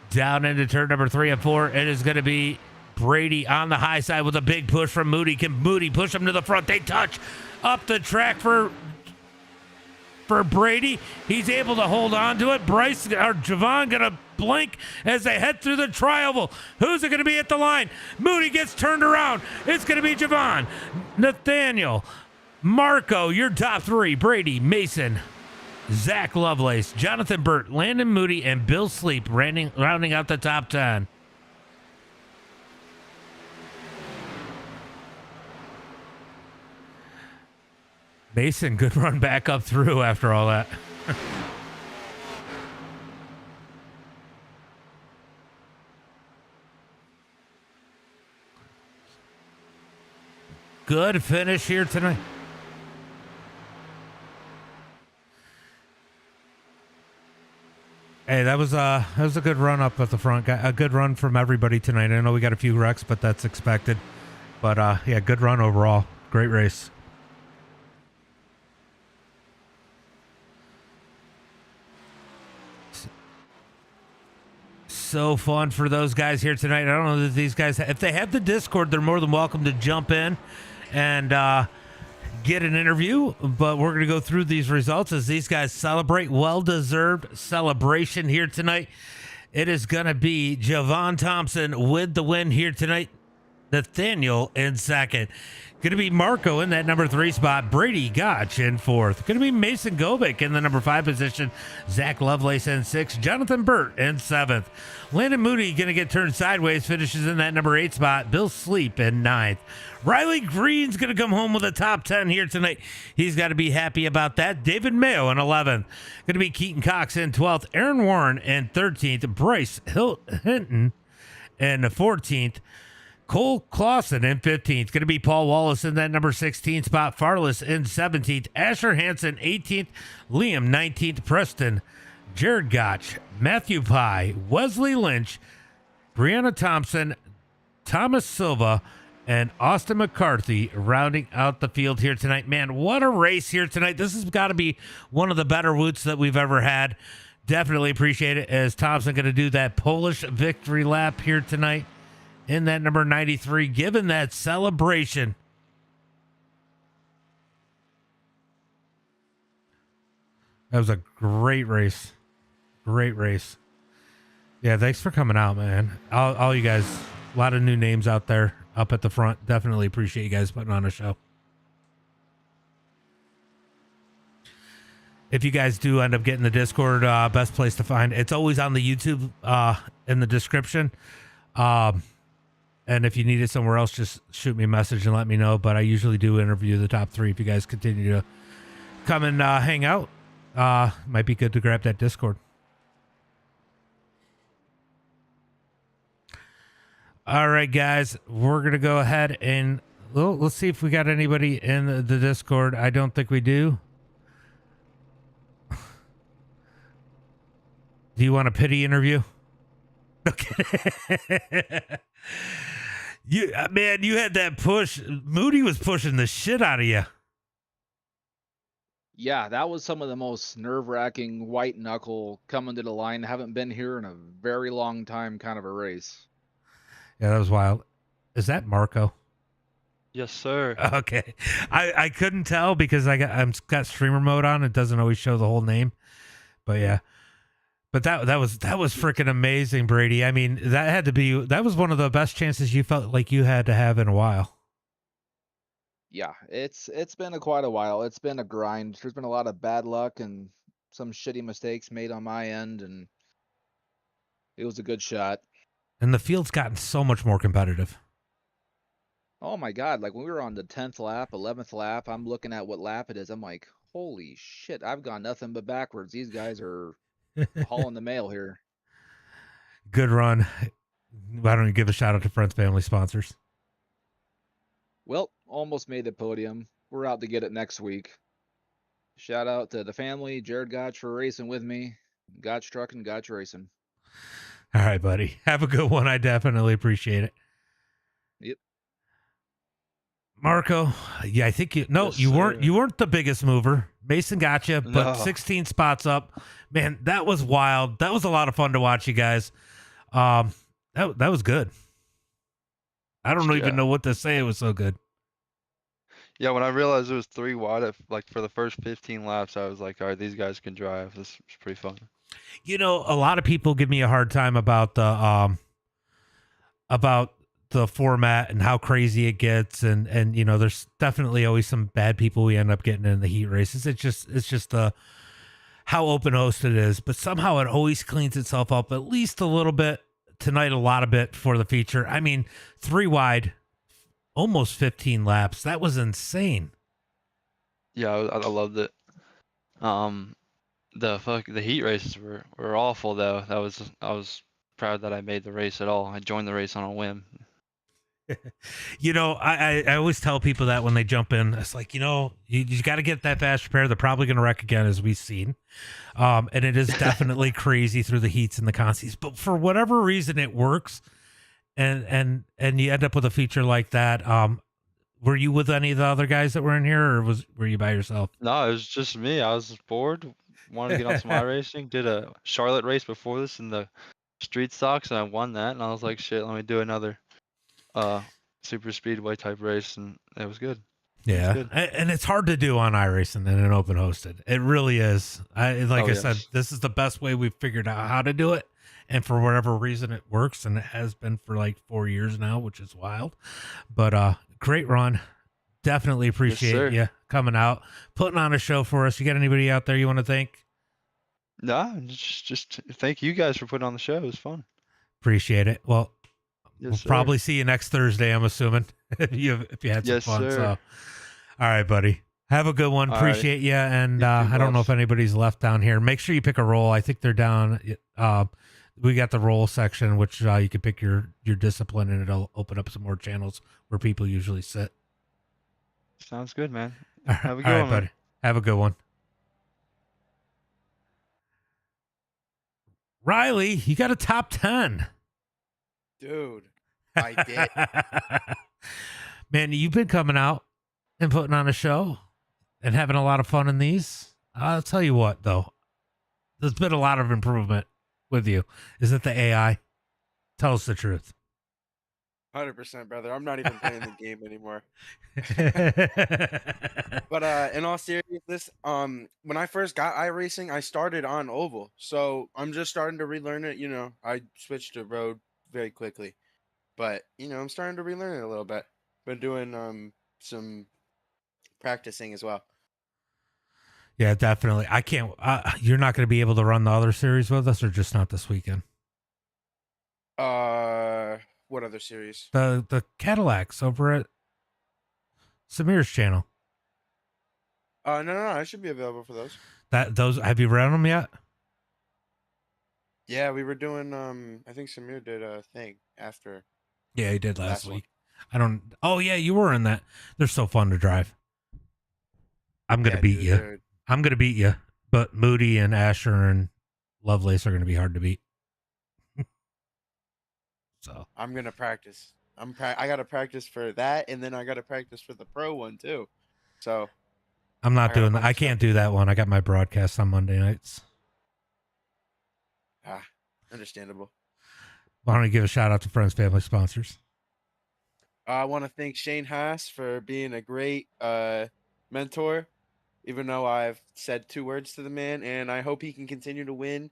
Down into turn number 3 and 4. It is going to be Brady on the high side with a big push from Moody. Can Moody push him to the front? They touch up the track for Brady. He's able to hold on to it. Bryce or Javon gonna blink as they head through the tri-oval. Who's it gonna be at the line? Moody gets turned around. It's gonna be Javon, Nathaniel, Marco, your top 3. Brady, Mason, Zach Lovelace, Jonathan Burt, Landon Moody, and Bill Sleep rounding out the top 10. Mason, good run back up through after all that. Good finish here tonight. Hey, that was a good run up at the front. A good run from everybody tonight. I know we got a few wrecks, but that's expected. But yeah, good run overall. Great race. So fun for those guys here tonight. I don't know that these guys, if they have the Discord, they're more than welcome to jump in and get an interview. But we're going to go through these results as these guys celebrate. Well-deserved celebration here tonight. It is going to be Javon Thompson with the win here tonight. Nathaniel in second. Going to be Marco in that number 3 spot. Brady Gotch in 4th. Going to be Mason Gobick in the number 5 position. Zach Lovelace in 6th. Jonathan Burt in 7th. Landon Moody going to get turned sideways. Finishes in that number 8 spot. Bill Sleep in 9th. Riley Green's going to come home with a top 10 here tonight. He's got to be happy about that. David Mayo in 11th. Going to be Keaton Cox in 12th. Aaron Warren in 13th. Bryce Hinton in 14th. Cole Clausen in 15th. Going to be Paul Wallace in that number 16 spot. Farless in 17th. Asher Hansen 18th. Liam 19th. Preston. Jared Gotch. Matthew Pye. Wesley Lynch. Brianna Thompson. Thomas Silva. And Austin McCarthy rounding out the field here tonight. Man, what a race here tonight. This has got to be one of the better woods that we've ever had. Definitely appreciate it as Thompson going to do that Polish victory lap here tonight. In that number 93, given that celebration. That was a great race. Great race. Yeah, thanks for coming out, man. All you guys, a lot of new names out there up at the front. Definitely appreciate you guys putting on a show. If you guys do end up getting the Discord, best place to find it's always on the YouTube in the description. And if you need it somewhere else, just shoot me a message and let me know. But I usually do interview the top 3 if you guys continue to come and hang out. Might be good to grab that Discord. All right, guys, we're going to go ahead and let's see if we got anybody in the Discord. I don't think we do. Do you want a pity interview? Okay. You had that push. Moody was pushing the shit out of you. Yeah, that was some of the most nerve-wracking white knuckle coming to the line. Haven't been here in a very long time kind of a race. Yeah, that was wild. Is that Marco? Yes, sir. Okay. I couldn't tell because I'm got streamer mode on. It doesn't always show the whole name. But yeah. But that was freaking amazing, Brady. I mean, that was one of the best chances you felt like you had to have in a while. Yeah, it's been quite a while. It's been a grind. There's been a lot of bad luck and some shitty mistakes made on my end, and it was a good shot. And the field's gotten so much more competitive. Oh my God, like when we were on the 10th lap, 11th lap, I'm looking at what lap it is. I'm like, holy shit, I've gone nothing but backwards. These guys are hauling the mail here. Good run. Why don't you give a shout out to friends, family, sponsors? Well, almost made the podium. We're out to get it next week. Shout out to the family, Jared Gotch for racing with me. Gotch Trucking, Gotch Racing. All right, buddy. Have a good one. I definitely appreciate it. Yep. Marco, yeah, I think you weren't the biggest mover. Mason got you, but 16 spots up. Man, that was wild. That was a lot of fun to watch, you guys. That was good. I don't even know what to say. It was so good. Yeah, when I realized it was 3 wide, like for the first 15 laps, I was like, all right, these guys can drive. This was pretty fun. You know, a lot of people give me a hard time about the format and how crazy it gets, and you know, there's definitely always some bad people we end up getting in the heat races. It's just how open host it is, but somehow it always cleans itself up at least a little bit. Tonight, a lot of it for the feature. I mean, 3 wide, almost 15 laps. That was insane. Yeah, I loved it. The heat races were awful though. I was proud that I made the race at all. I joined the race on a whim. I always tell people that when they jump in, it's like, you got to get that fast repair. They're probably going to wreck again, as we've seen. And it is definitely crazy through the heats and the consies, but for whatever reason, it works. And you end up with a feature like that. Were you with any of the other guys that were in here, or were you by yourself? No, it was just me. I was bored, wanted to get on some iRacing. Did a Charlotte race before this in the street stocks, and I won that. And I was like, shit, let me do another super speedway type race, and it was good. Yeah, good. and it's hard to do on iRacing and an open hosted. It really is. I said, this is the best way we've figured out how to do it, and for whatever reason, it works, and it has been for like 4 years now, which is wild. But great run. Definitely appreciate you coming out, putting on a show for us. You got anybody out there you want to thank? No, just thank you guys for putting on the show. It was fun. Appreciate it. Well, Yes, we'll sir. probably see you next Thursday, I'm assuming, if you had some Yes, fun. sir. So, all right, buddy. Have a good one. All Appreciate you. And You too, I don't know boss. if anybody's left down here. Make sure you pick a role. I think they're down. We got the role section, which you can pick your discipline, and it'll open up some more channels where people usually sit. Sounds good, man. All Have a right, good one, man. buddy. Have a good one. Riley, you got a top 10. Dude, I did. Man, you've been coming out and putting on a show and having a lot of fun in these. I'll tell you what, though. There's been a lot of improvement with you. Is it the AI? Tell us the truth. 100%, brother. I'm not even playing the game anymore. But in all seriousness, when I first got iRacing, I started on oval. So I'm just starting to relearn it. I switched to road very quickly. But, I'm starting to relearn it a little bit. Been doing some practicing as well. Yeah, definitely. I can't. You're not going to be able to run the other series with us, or just not this weekend? What other series? The Cadillacs over at Samir's channel. No, I should be available for those. Those have you ran them yet? Yeah, we were doing. I think Samir did a thing after. Yeah, he did last one. week. I don't. Oh yeah, you were in that. They're so fun to drive. I'm gonna beat dude, you. they're- I'm gonna beat you. But Moody and Asher and Lovelace are gonna be hard to beat. So I'm gonna practice. I gotta practice for that, and then I gotta practice for the pro one too. So I'm not I gotta doing that. focus I can't do that one. I got my broadcast on Monday nights. understandable. Why don't you give a shout out to friends, family, sponsors? I want to thank Shane Haas for being a great mentor, even though I've said 2 words to the man, and I hope he can continue to win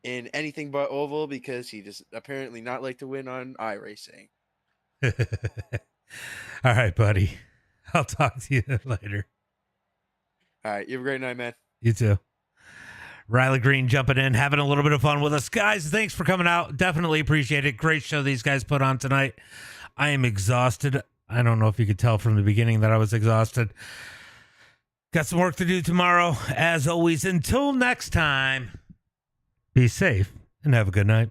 in anything but oval because he just apparently not like to win on iRacing. All right, buddy. I'll talk to you later. All right, you have a great night, man. You too. Riley Green jumping in, having a little bit of fun with us. Guys, thanks for coming out. Definitely appreciate it. Great show these guys put on tonight. I am exhausted. I don't know if you could tell from the beginning that I was exhausted. Got some work to do tomorrow. As always, until next time, be safe and have a good night.